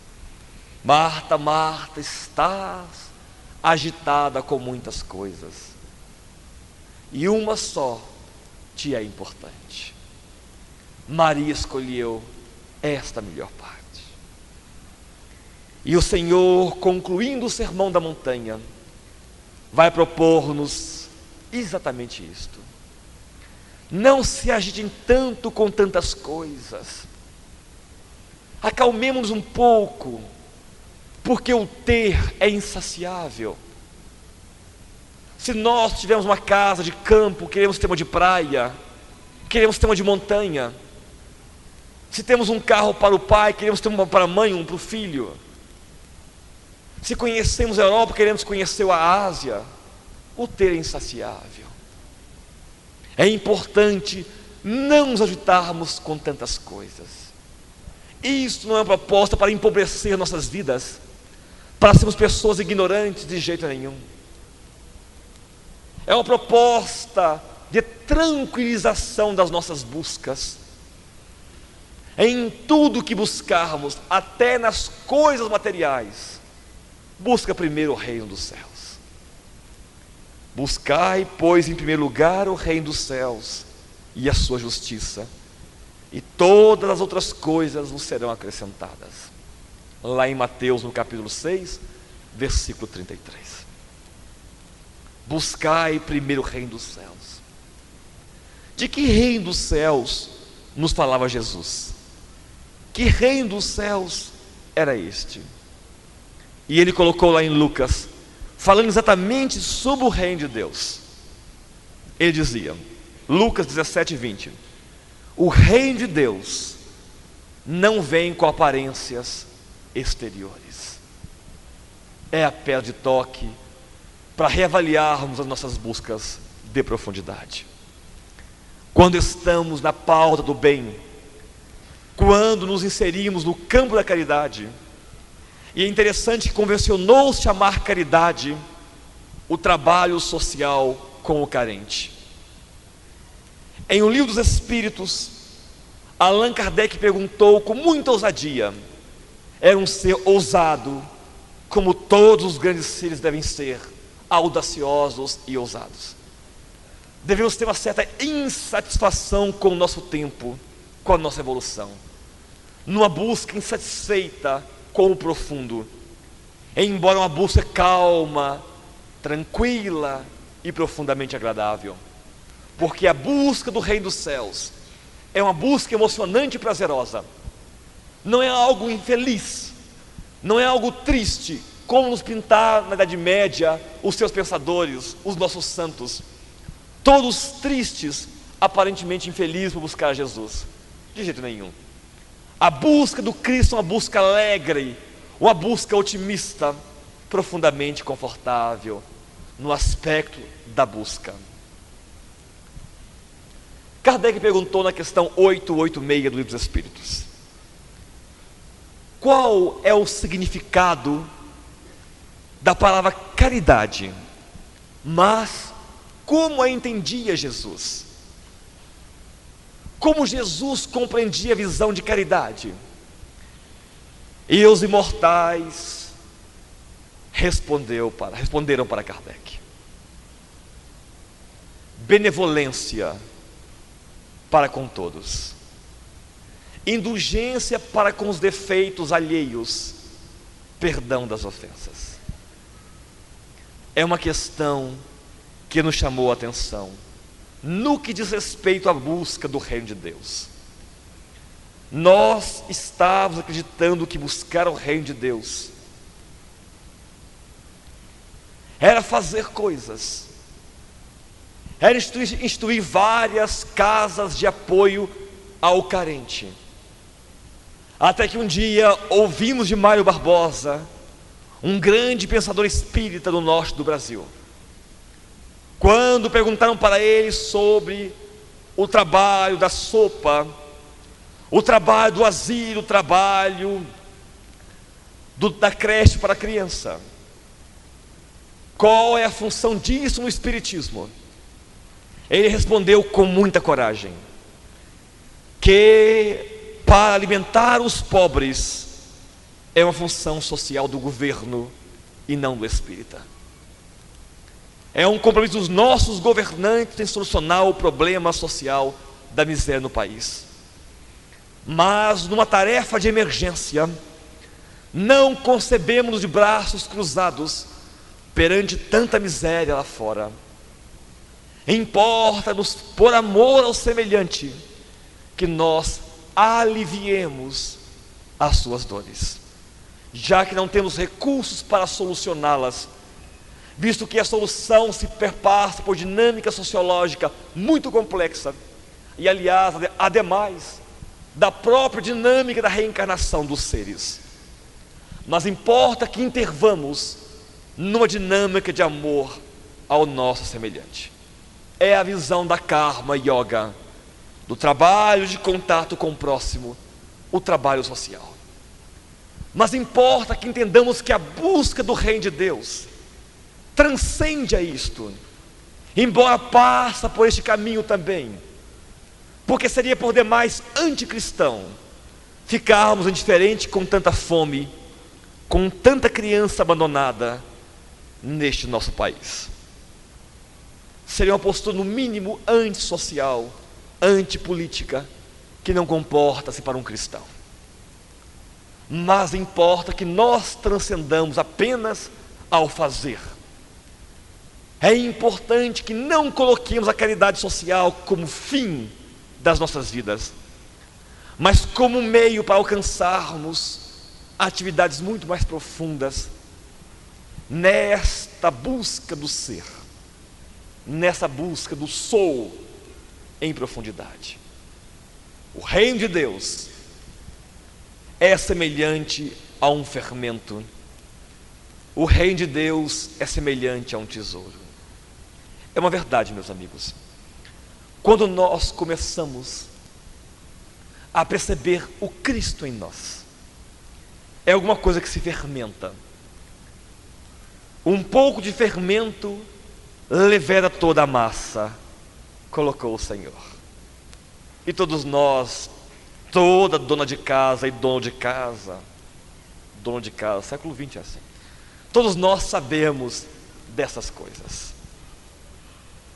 Marta, Marta, estás agitada com muitas coisas, e uma só te é importante. Maria escolheu esta melhor parte. E o Senhor, concluindo o sermão da montanha, vai propor-nos exatamente isto. Não se agitem tanto com tantas coisas. Acalmemos um pouco, porque o ter é insaciável. Se nós tivermos uma casa de campo, queremos ter uma de praia, queremos ter uma de montanha. Se temos um carro para o pai, queremos ter uma para a mãe, um para o filho. Se conhecemos a Europa, queremos conhecer a Ásia. O ter é insaciável. É importante não nos agitarmos com tantas coisas. Isso não é uma proposta para empobrecer nossas vidas, para sermos pessoas ignorantes de jeito nenhum. É uma proposta de tranquilização das nossas buscas. Em tudo que buscarmos, até nas coisas materiais, busca primeiro o reino dos céus. Buscai, pois, em primeiro lugar o reino dos céus e a sua justiça, e todas as outras coisas vos serão acrescentadas. Lá em Mateus, no capítulo 6, versículo 33. Buscai primeiro o reino dos céus. De que reino dos céus nos falava Jesus? Que reino dos céus era este? E ele colocou lá em Lucas, falando exatamente sobre o reino de Deus. Ele dizia, Lucas 17:20, o reino de Deus não vem com aparências exteriores. É a pedra de toque para reavaliarmos as nossas buscas de profundidade. Quando estamos na pauta do bem, quando nos inserimos no campo da caridade, e é interessante que convencionou-se chamar caridade o trabalho social com o carente. Em O Livro dos Espíritos, Allan Kardec perguntou com muita ousadia: era um ser ousado, como todos os grandes seres devem ser, audaciosos e ousados. Devemos ter uma certa insatisfação com o nosso tempo, com a nossa evolução, numa busca insatisfeita com o profundo, embora uma busca calma, tranquila e profundamente agradável, porque a busca do reino dos céus é uma busca emocionante e prazerosa, não é algo infeliz, não é algo triste, como nos pintaram na Idade Média os seus pensadores, os nossos santos, todos tristes, aparentemente infelizes por buscar Jesus. De jeito nenhum. A busca do Cristo é uma busca alegre, uma busca otimista, profundamente confortável no aspecto da busca. Kardec perguntou na questão 886 do Livro dos Espíritos: qual é o significado da palavra caridade? Mas como a entendia Jesus? Como Jesus compreendia a visão de caridade? E os imortais responderam para Kardec: benevolência para com todos, indulgência para com os defeitos alheios, perdão das ofensas. É uma questão que nos chamou a atenção no que diz respeito à busca do reino de Deus. Nós estávamos acreditando que buscar o reino de Deus era fazer coisas, era instituir várias casas de apoio ao carente. Até que um dia ouvimos de Mário Barbosa, um grande pensador espírita do norte do Brasil, quando perguntaram para ele sobre o trabalho da sopa, o trabalho do asilo, o trabalho da creche para a criança, qual é a função disso no Espiritismo? Ele respondeu com muita coragem que para alimentar os pobres é uma função social do governo e não do espírita. É um compromisso dos nossos governantes em solucionar o problema social da miséria no país. Mas numa tarefa de emergência, não concebemos de braços cruzados perante tanta miséria lá fora. Importa-nos, por amor ao semelhante, que nós aliviemos as suas dores, já que não temos recursos para solucioná-las, visto que a solução se perpassa por dinâmica sociológica muito complexa e, aliás, ademais da própria dinâmica da reencarnação dos seres. Mas importa que intervamos numa dinâmica de amor ao nosso semelhante. É a visão da Karma Yoga, do trabalho de contato com o próximo, o trabalho social. Mas importa que entendamos que a busca do reino de Deus transcende a isto, embora passa por este caminho também, porque seria por demais anticristão ficarmos indiferentes com tanta fome, com tanta criança abandonada neste nosso país. Seria uma postura no mínimo antissocial, antipolítica, que não comporta-se para um cristão. Mas importa que nós transcendamos apenas ao fazer. É importante que não coloquemos a caridade social como fim das nossas vidas, mas como meio para alcançarmos atividades muito mais profundas nesta busca do ser, nessa busca do sou em profundidade. O reino de Deus é semelhante a um fermento. O reino de Deus é semelhante a um tesouro. É uma verdade, meus amigos. Quando nós começamos a perceber o Cristo em nós, é alguma coisa que se fermenta. Um pouco de fermento leveda toda a massa, colocou o Senhor. E todos nós, toda dona de casa e dono de casa, século XX é assim, todos nós sabemos dessas coisas.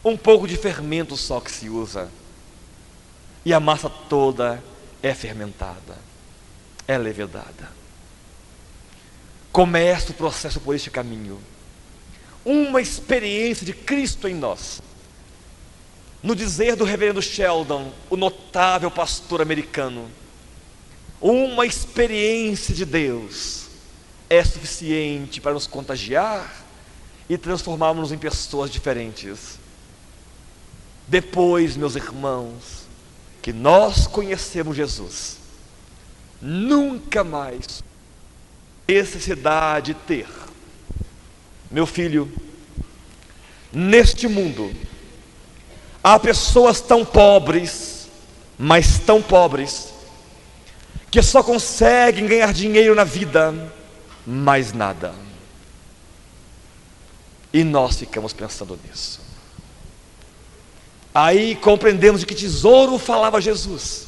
Um pouco de fermento só que se usa, e a massa toda é fermentada, é levedada. Começa o processo por este caminho, uma experiência de Cristo em nós. No dizer do reverendo Sheldon, o notável pastor americano, uma experiência de Deus é suficiente para nos contagiar e transformarmos-nos em pessoas diferentes. Depois, meus irmãos, que nós conhecemos Jesus, nunca mais necessidade de ter. Meu filho, neste mundo há pessoas tão pobres, mas tão pobres, que só conseguem ganhar dinheiro na vida, mais nada. E nós ficamos pensando nisso. Aí compreendemos de que tesouro falava Jesus,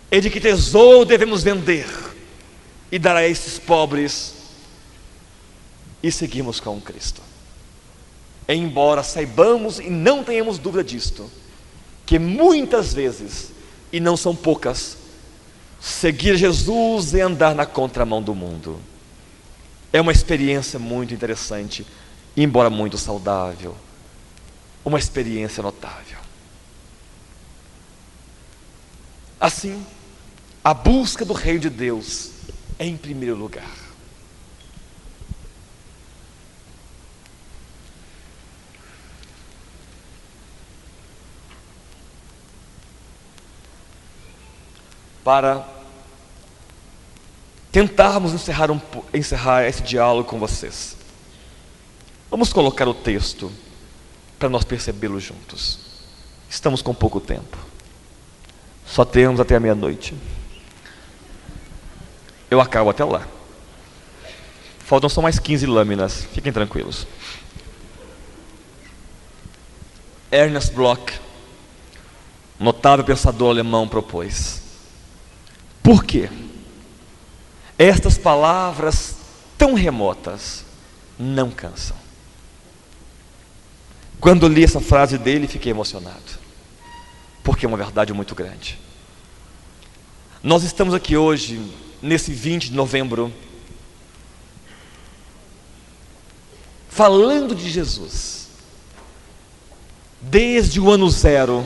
e de que tesouro devemos vender e dar a esses pobres, e seguimos com Cristo. Embora saibamos e não tenhamos dúvida disto, que muitas vezes, e não são poucas, seguir Jesus e andar na contramão do mundo é uma experiência muito interessante, embora muito saudável, uma experiência notável. Assim, a busca do reino de Deus é em primeiro lugar. Para tentarmos encerrar esse diálogo com vocês, vamos colocar o texto para nós percebê-lo juntos. Estamos com pouco tempo, só temos até a meia-noite. Eu acabo até lá. Faltam só mais 15 lâminas, fiquem tranquilos. Ernst Bloch, notável pensador alemão, propôs: por que estas palavras tão remotas não cansam? Quando li essa frase dele, fiquei emocionado, porque é uma verdade muito grande. Nós estamos aqui hoje, nesse 20 de novembro, falando de Jesus, desde o ano zero,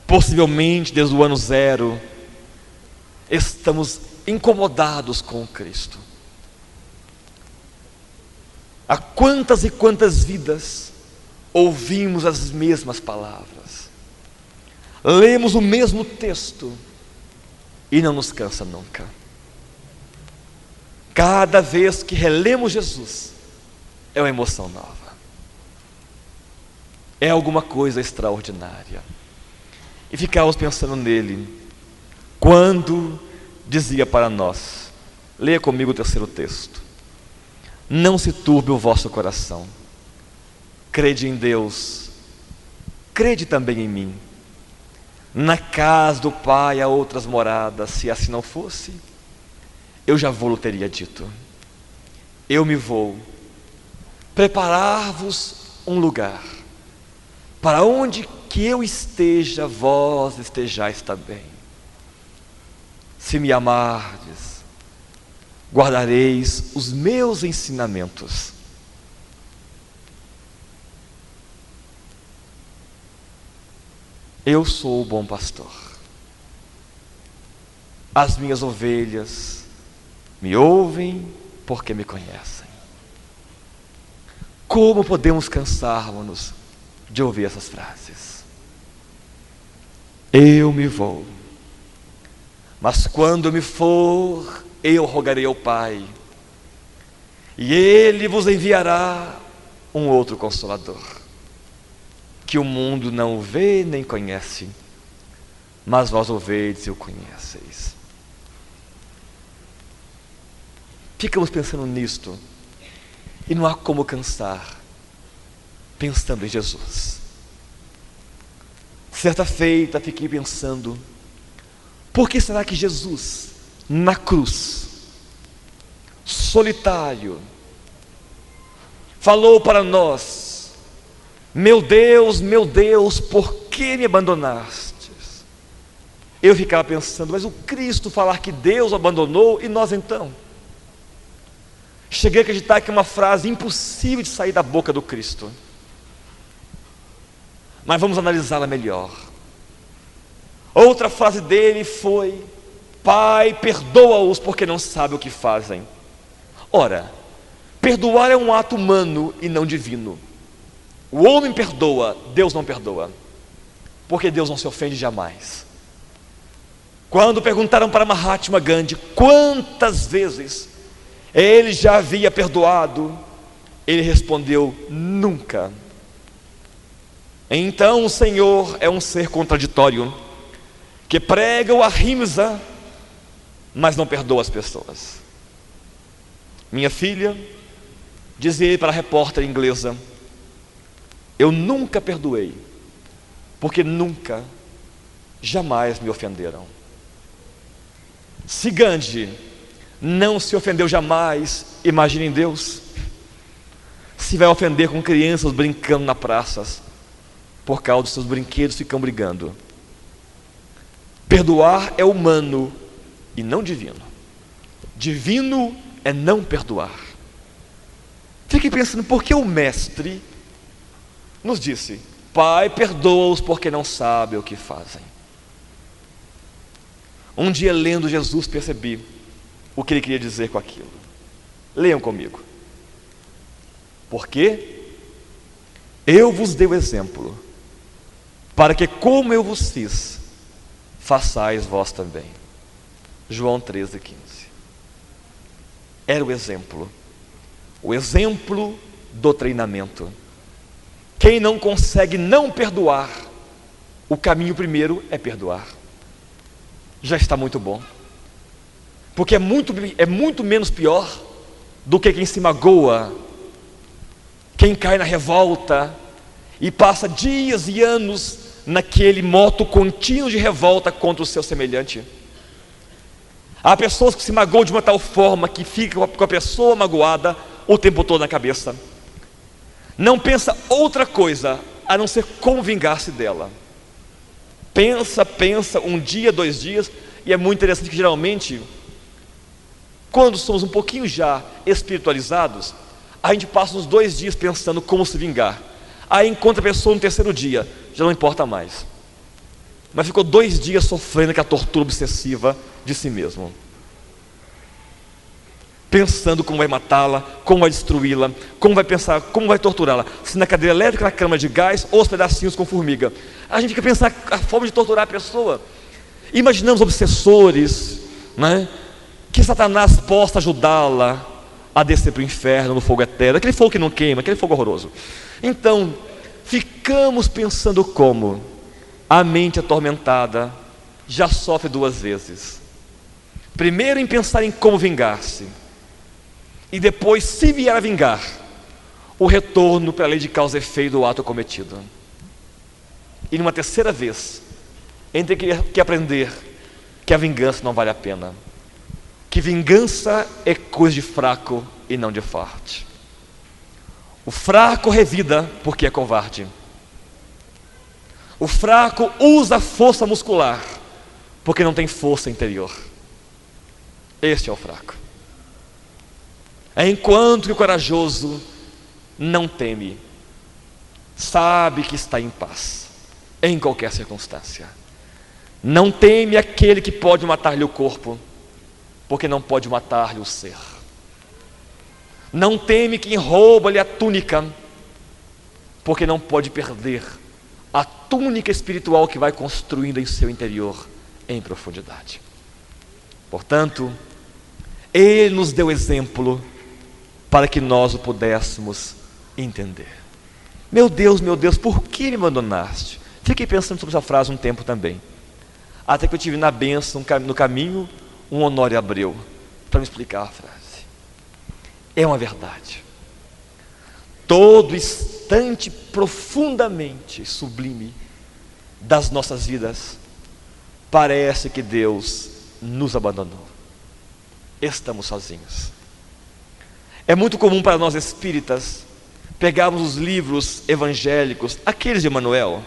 possivelmente desde o ano zero, estamos incomodados com Cristo. Há quantas e quantas vidas ouvimos as mesmas palavras, lemos o mesmo texto e não nos cansa nunca. Cada vez que relemos Jesus, é uma emoção nova, é alguma coisa extraordinária. E ficávamos pensando nele, quando dizia para nós, leia comigo o terceiro texto: não se turbe o vosso coração, crede em Deus, crede também em mim. Na casa do Pai há outras moradas, se assim não fosse, eu já vou-lo teria dito. Eu me vou preparar-vos um lugar, para onde que eu esteja, vós estejais também. Se me amardes, guardareis os meus ensinamentos. Eu sou o bom pastor. As minhas ovelhas me ouvem porque me conhecem. Como podemos cansar-nos de ouvir essas frases? Eu me vou, mas quando eu me for, eu rogarei ao Pai, e Ele vos enviará um outro Consolador, que o mundo não vê nem conhece, mas vós o vedes e o conheceis. Ficamos pensando nisto, e não há como cansar, pensando em Jesus. Certa feita fiquei pensando, por que será que Jesus, na cruz, solitário, falou para nós: meu Deus, por que me abandonastes? Eu ficava pensando, mas o Cristo falar que Deus o abandonou, e nós então? Cheguei a acreditar que é uma frase impossível de sair da boca do Cristo. Mas vamos analisá-la melhor. Outra frase dele foi: Pai, perdoa-os porque não sabem o que fazem. Ora, perdoar é um ato humano e não divino. O homem perdoa, Deus não perdoa, porque Deus não se ofende jamais. Quando perguntaram para Mahatma Gandhi quantas vezes ele já havia perdoado, ele respondeu: nunca. Então o Senhor é um ser contraditório, que prega o ahimsa, mas não perdoa as pessoas. Minha filha, dizia ele para a repórter inglesa, eu nunca perdoei, porque nunca, jamais me ofenderam. Se Gandhi não se ofendeu jamais, imaginem Deus, se vai ofender com crianças brincando na praças, por causa dos seus brinquedos ficam brigando. Perdoar é humano e não divino. Divino é não perdoar. Fiquei pensando, por que o mestre nos disse: Pai, perdoa-os porque não sabem o que fazem? Um dia, lendo Jesus, percebi o que ele queria dizer com aquilo. Leiam comigo. Porque eu vos dei o exemplo, para que como eu vos fiz, façais vós também. João 13:15. Era o exemplo do treinamento. Quem não consegue não perdoar, o caminho primeiro é perdoar. Já está muito bom, porque é muito menos pior do que quem se magoa, quem cai na revolta e passa dias e anos naquele moto contínuo de revolta contra o seu semelhante. Há pessoas que se magoam de uma tal forma que fica com a pessoa magoada o tempo todo na cabeça. Não pensa outra coisa a não ser como vingar-se dela. Pensa, um dia, 2 dias, e é muito interessante que geralmente, quando somos um pouquinho já espiritualizados, a gente passa uns 2 dias pensando como se vingar. Aí encontra a pessoa no 3º dia, já não importa mais. Mas ficou 2 dias sofrendo aquela tortura obsessiva de si mesmo, pensando como vai matá-la, como vai destruí-la, como vai pensar, como vai torturá-la, se na cadeira elétrica, na câmara de gás ou os pedacinhos com formiga. A gente fica pensando a forma de torturar a pessoa. Imaginamos obsessores, né, que Satanás possa ajudá-la a descer para o inferno, no fogo eterno, aquele fogo que não queima, aquele fogo horroroso. Então, ficamos pensando como a mente atormentada já sofre 2 vezes. Primeiro em pensar em como vingar-se, e depois, se vier a vingar, o retorno para a lei de causa e efeito do ato cometido. E numa 3ª vez, entre que aprender que a vingança não vale a pena, que vingança é coisa de fraco e não de forte. O fraco revida porque é covarde. O fraco usa a força muscular porque não tem força interior. Este é o fraco. Enquanto que o corajoso não teme, sabe que está em paz em qualquer circunstância. Não teme aquele que pode matar-lhe o corpo, porque não pode matar-lhe o ser. Não teme quem rouba-lhe a túnica, porque não pode perder a túnica espiritual que vai construindo em seu interior em profundidade. Portanto, Ele nos deu exemplo para que nós o pudéssemos entender. Meu Deus, por que me abandonaste? Fiquei pensando sobre essa frase um tempo também, até que eu tive na bênção, no caminho, um Honório Abreu para me explicar a frase. É uma verdade. Todo instante profundamente sublime das nossas vidas, parece que Deus nos abandonou. Estamos sozinhos. É muito comum para nós espíritas pegarmos os livros evangélicos, aqueles de Emmanuel,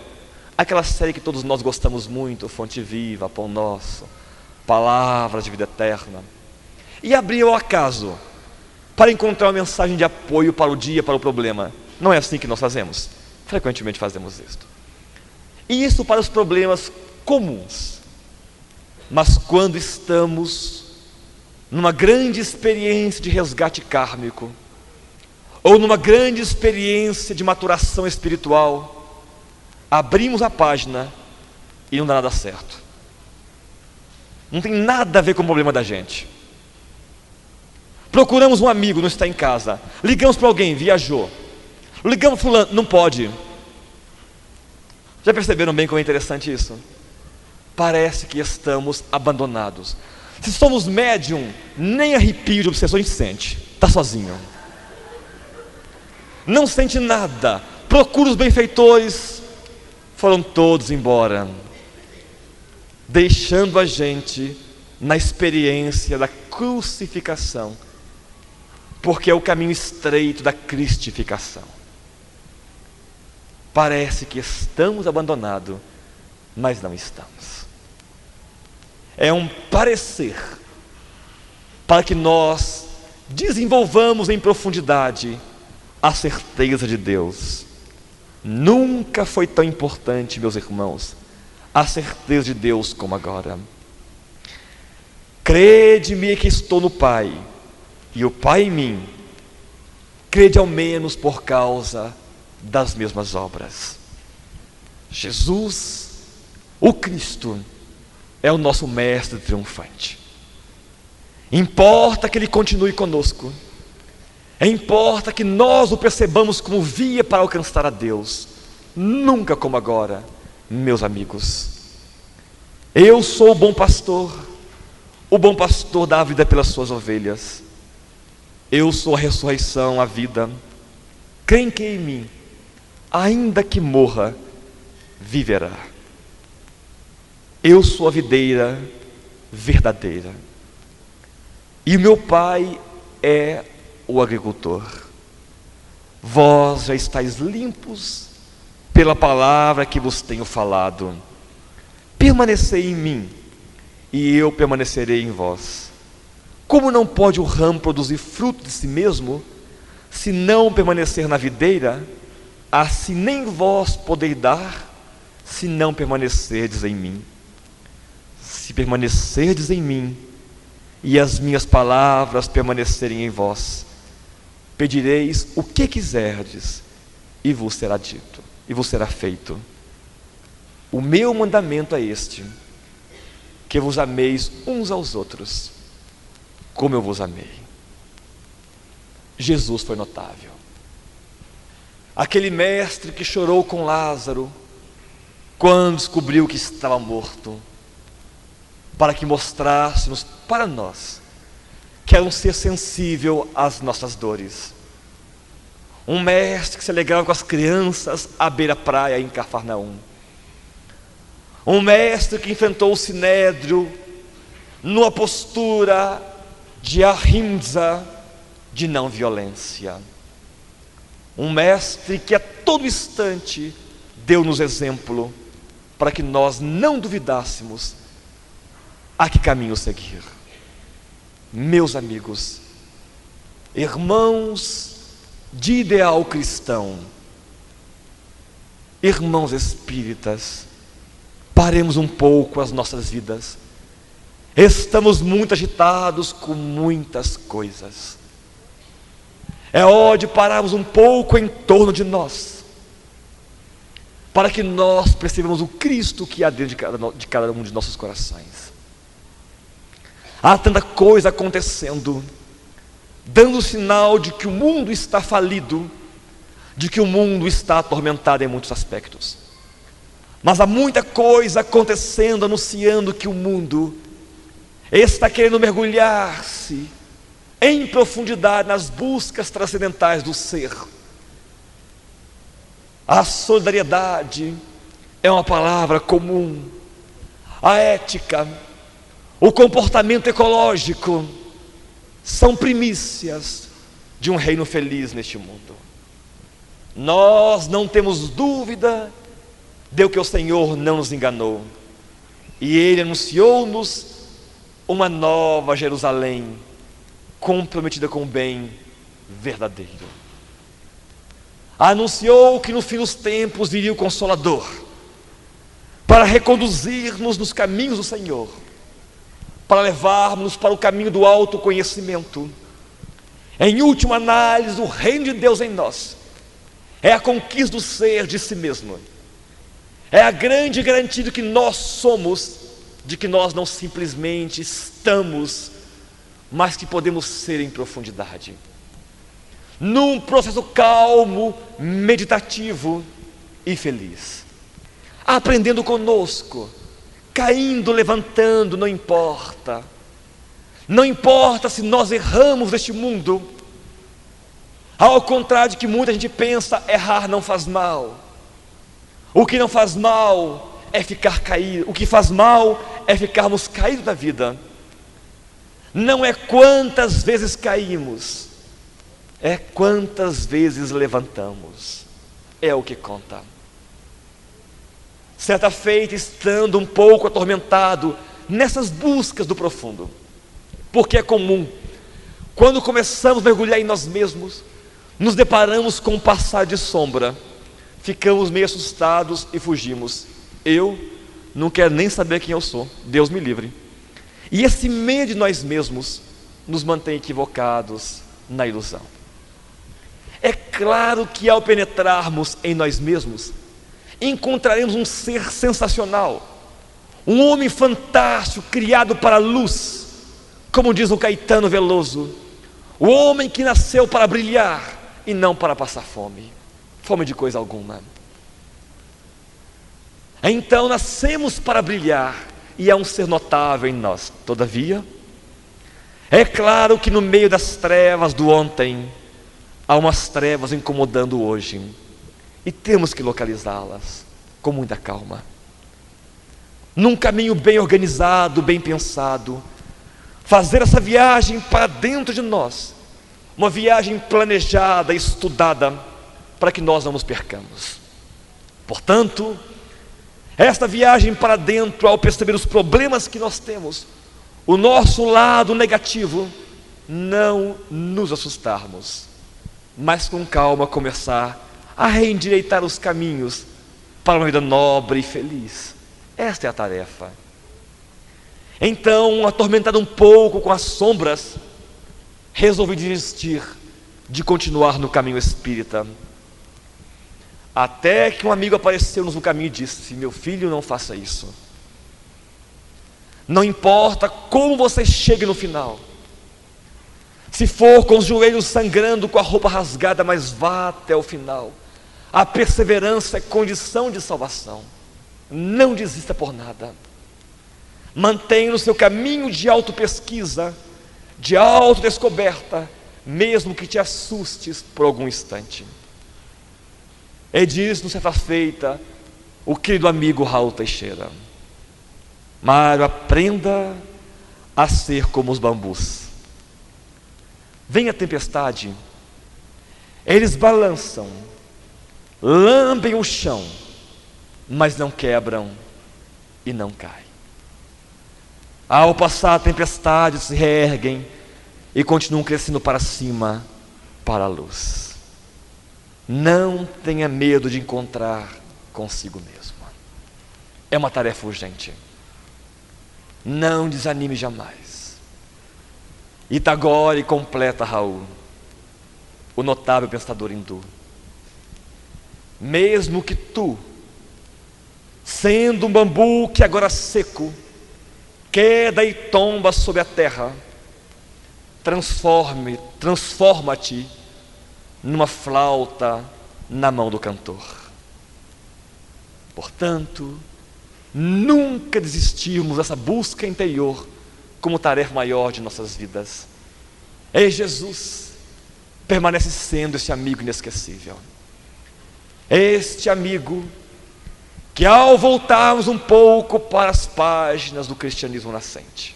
aquela série que todos nós gostamos muito, Fonte Viva, Pão Nosso, Palavras de Vida Eterna, e abrir ao acaso para encontrar uma mensagem de apoio para o dia, para o problema. Não é assim que nós fazemos? Frequentemente fazemos isto. E isso para os problemas comuns. Mas quando estamos numa grande experiência de resgate kármico, ou numa grande experiência de maturação espiritual, abrimos a página e não dá nada certo. Não tem nada a ver com o problema da gente. Procuramos um amigo, não está em casa. Ligamos para alguém, viajou. Ligamos para fulano, não pode. Já perceberam bem como é interessante isso? Parece que estamos abandonados. Se somos médium, nem arrepio de obsessão a gente sente. Está sozinho. Não sente nada. Procura os benfeitores. Foram todos embora, deixando a gente na experiência da crucificação, porque é o caminho estreito da cristificação. Parece que estamos abandonados, mas não estamos. É um parecer para que nós desenvolvamos em profundidade a certeza de Deus. Nunca foi tão importante, meus irmãos, a certeza de Deus como agora. Crede-me que estou no Pai, e o Pai em mim. Crede ao menos por causa das mesmas obras. Jesus, o Cristo, é o nosso mestre triunfante. Importa que Ele continue conosco. Importa que nós o percebamos como via para alcançar a Deus. Nunca como agora, meus amigos. Eu sou o bom pastor. O bom pastor dá a vida pelas suas ovelhas. Eu sou a ressurreição, a vida. Quem crê em mim, ainda que morra, viverá. Eu sou a videira verdadeira, e o meu Pai é o agricultor. Vós já estáis limpos pela palavra que vos tenho falado. Permanecei em mim, e eu permanecerei em vós. Como não pode o ramo produzir fruto de si mesmo, se não permanecer na videira, assim nem vós podeis dar, se não permanecerdes em mim. Se permanecerdes em mim, e as minhas palavras permanecerem em vós, pedireis o que quiserdes, e vos será dito, e vos será feito. O meu mandamento é este: que vos ameis uns aos outros, como eu vos amei. Jesus foi notável. Aquele mestre que chorou com Lázaro, quando descobriu que estava morto, para que mostrássemos para nós que era um ser sensível às nossas dores. Um mestre que se alegrava com as crianças à beira-praia em Cafarnaum. Um mestre que enfrentou o sinédrio numa postura de ahimsa, de não violência. Um mestre que a todo instante deu-nos exemplo para que nós não duvidássemos a que caminho seguir. Meus amigos, irmãos de ideal cristão, irmãos espíritas, paremos um pouco as nossas vidas. Estamos muito agitados com muitas coisas. É hora de pararmos um pouco em torno de nós, para que nós percebamos o Cristo que há dentro de cada um de nossos corações. Há tanta coisa acontecendo, dando sinal de que o mundo está falido, de que o mundo está atormentado em muitos aspectos. Mas há muita coisa acontecendo, anunciando que o mundo está querendo mergulhar-se em profundidade nas buscas transcendentais do ser. A solidariedade é uma palavra comum. A ética, o comportamento ecológico são primícias de um reino feliz neste mundo. Nós não temos dúvida de que o Senhor não nos enganou, e Ele anunciou-nos uma nova Jerusalém, comprometida com o bem verdadeiro. Anunciou que no fim dos tempos viria o Consolador, para reconduzir-nos nos caminhos do Senhor, para levar-nos para o caminho do autoconhecimento. Em última análise, o reino de Deus em nós é a conquista do ser de si mesmo. É a grande garantia de que nós somos, de que nós não simplesmente estamos, mas que podemos ser em profundidade. Num processo calmo, meditativo e feliz. Aprendendo conosco, caindo, levantando, não importa. Não importa se nós erramos neste mundo. Ao contrário de que muita gente pensa, errar não faz mal. O que não faz mal é ficar caído. O que faz mal é ficarmos caídos da vida. Não é quantas vezes caímos, é quantas vezes levantamos. É o que conta. Certa feita, estando um pouco atormentado nessas buscas do profundo, porque é comum, quando começamos a mergulhar em nós mesmos, nos deparamos com um passar de sombra, ficamos meio assustados e fugimos. Eu não quero nem saber quem eu sou, Deus me livre. E esse medo de nós mesmos nos mantém equivocados na ilusão. É claro que ao penetrarmos em nós mesmos, encontraremos um ser sensacional, um homem fantástico, criado para a luz, como diz o Caetano Veloso, o homem que nasceu para brilhar e não para passar fome de coisa alguma. Então nascemos para brilhar, e há um ser notável em nós. Todavia, É claro que no meio das trevas do ontem, há umas trevas incomodando hoje, e temos que localizá-las com muita calma. Num caminho bem organizado, bem pensado, fazer essa viagem para dentro de nós, uma viagem planejada, estudada, para que nós não nos percamos. Portanto, esta viagem para dentro, ao perceber os problemas que nós temos, o nosso lado negativo, não nos assustarmos, mas com calma começar a reendireitar os caminhos para uma vida nobre e feliz. Esta é a tarefa. Então, atormentado um pouco com as sombras, resolvi desistir de continuar no caminho espírita. Até que um amigo apareceu-nos no caminho e disse: meu filho, não faça isso. Não importa como você chegue no final, se for com os joelhos sangrando, com a roupa rasgada, mas vá até o final. A perseverança é condição de salvação. Não desista por nada. Mantenha no seu caminho de autopesquisa, de autodescoberta, mesmo que te assustes por algum instante. E diz-nos certa feita o querido amigo Raul Teixeira: Mário, aprenda a ser como os bambus. Vem a tempestade, eles balançam, lambem o chão, mas não quebram e não caem. Ao passar a tempestade, se reerguem e continuam crescendo para cima, para a luz. Não tenha medo de encontrar consigo mesmo. É uma tarefa urgente. Não desanime jamais. E Tagore completa Raul, o notável pensador hindu: mesmo que tu, sendo um bambu que agora seco, queda e tomba sobre a terra, transforma-te numa flauta na mão do cantor. Portanto, nunca desistirmos dessa busca interior como tarefa maior de nossas vidas. E Jesus permanece sendo esse amigo inesquecível. Este amigo que, ao voltarmos um pouco para as páginas do cristianismo nascente,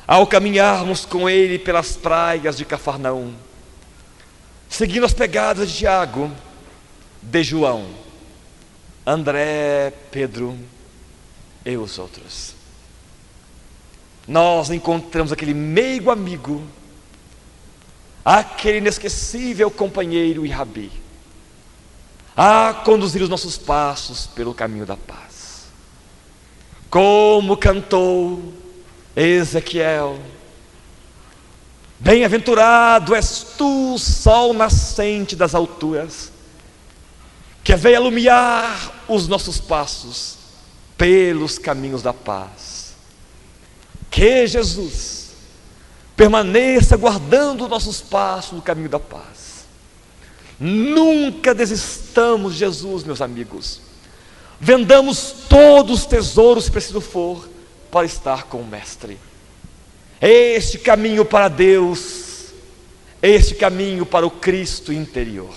ao caminharmos com ele pelas praias de Cafarnaum, seguindo as pegadas de Tiago, de João, André, Pedro e os outros, nós encontramos aquele meigo amigo, aquele inesquecível companheiro e rabi, a conduzir os nossos passos pelo caminho da paz. Como cantou Ezequiel: bem-aventurado és tu, sol nascente das alturas, que veio alumiar os nossos passos pelos caminhos da paz. Que Jesus permaneça guardando nossos passos no caminho da paz. Nunca desistamos de Jesus, meus amigos. Vendamos todos os tesouros, se preciso for, para estar com o Mestre. Este caminho para Deus, este caminho para o Cristo interior.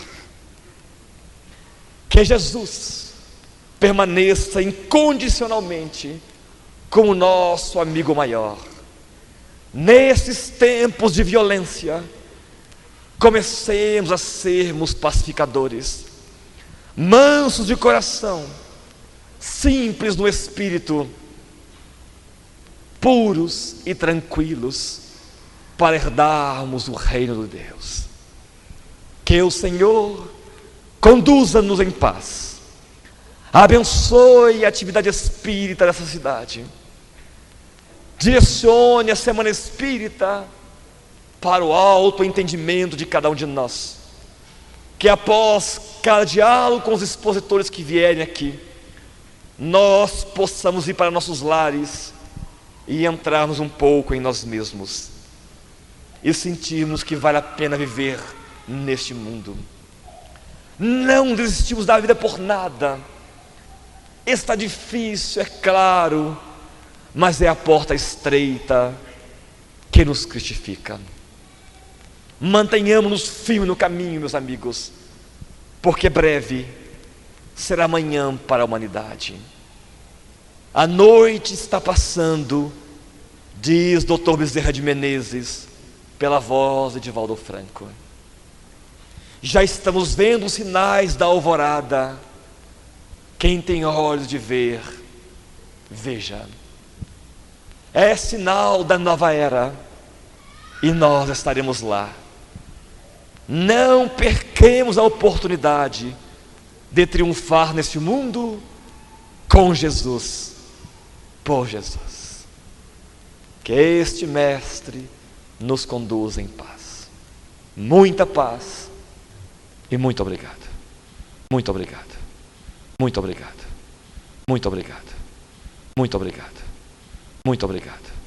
Que Jesus permaneça incondicionalmente como nosso amigo maior. Nesses tempos de violência, comecemos a sermos pacificadores, mansos de coração, simples no espírito, puros e tranquilos, para herdarmos o reino de Deus. Que o Senhor conduza-nos em paz, abençoe a atividade espírita dessa cidade, direcione a semana espírita para o alto entendimento de cada um de nós. Que após cada diálogo com os expositores que vierem aqui, nós possamos ir para nossos lares e entrarmos um pouco em nós mesmos e sentirmos que vale a pena viver neste mundo. Não desistimos da vida por nada. Está difícil, é claro, mas é a porta estreita que nos cristifica. Mantenhamos-nos firmes no caminho, meus amigos, porque breve será amanhã para a humanidade. A noite está passando, diz Dr. Bezerra de Menezes, pela voz de Divaldo Franco. Já estamos vendo os sinais da alvorada. Quem tem olhos de ver, veja. É sinal da nova era, e nós estaremos lá. Não percamos a oportunidade de triunfar neste mundo com Jesus, por Jesus. Que este Mestre nos conduza em paz. Muita paz e muito obrigado. Muito obrigado. Muito obrigado. Muito obrigado. Muito obrigado. Muito obrigado.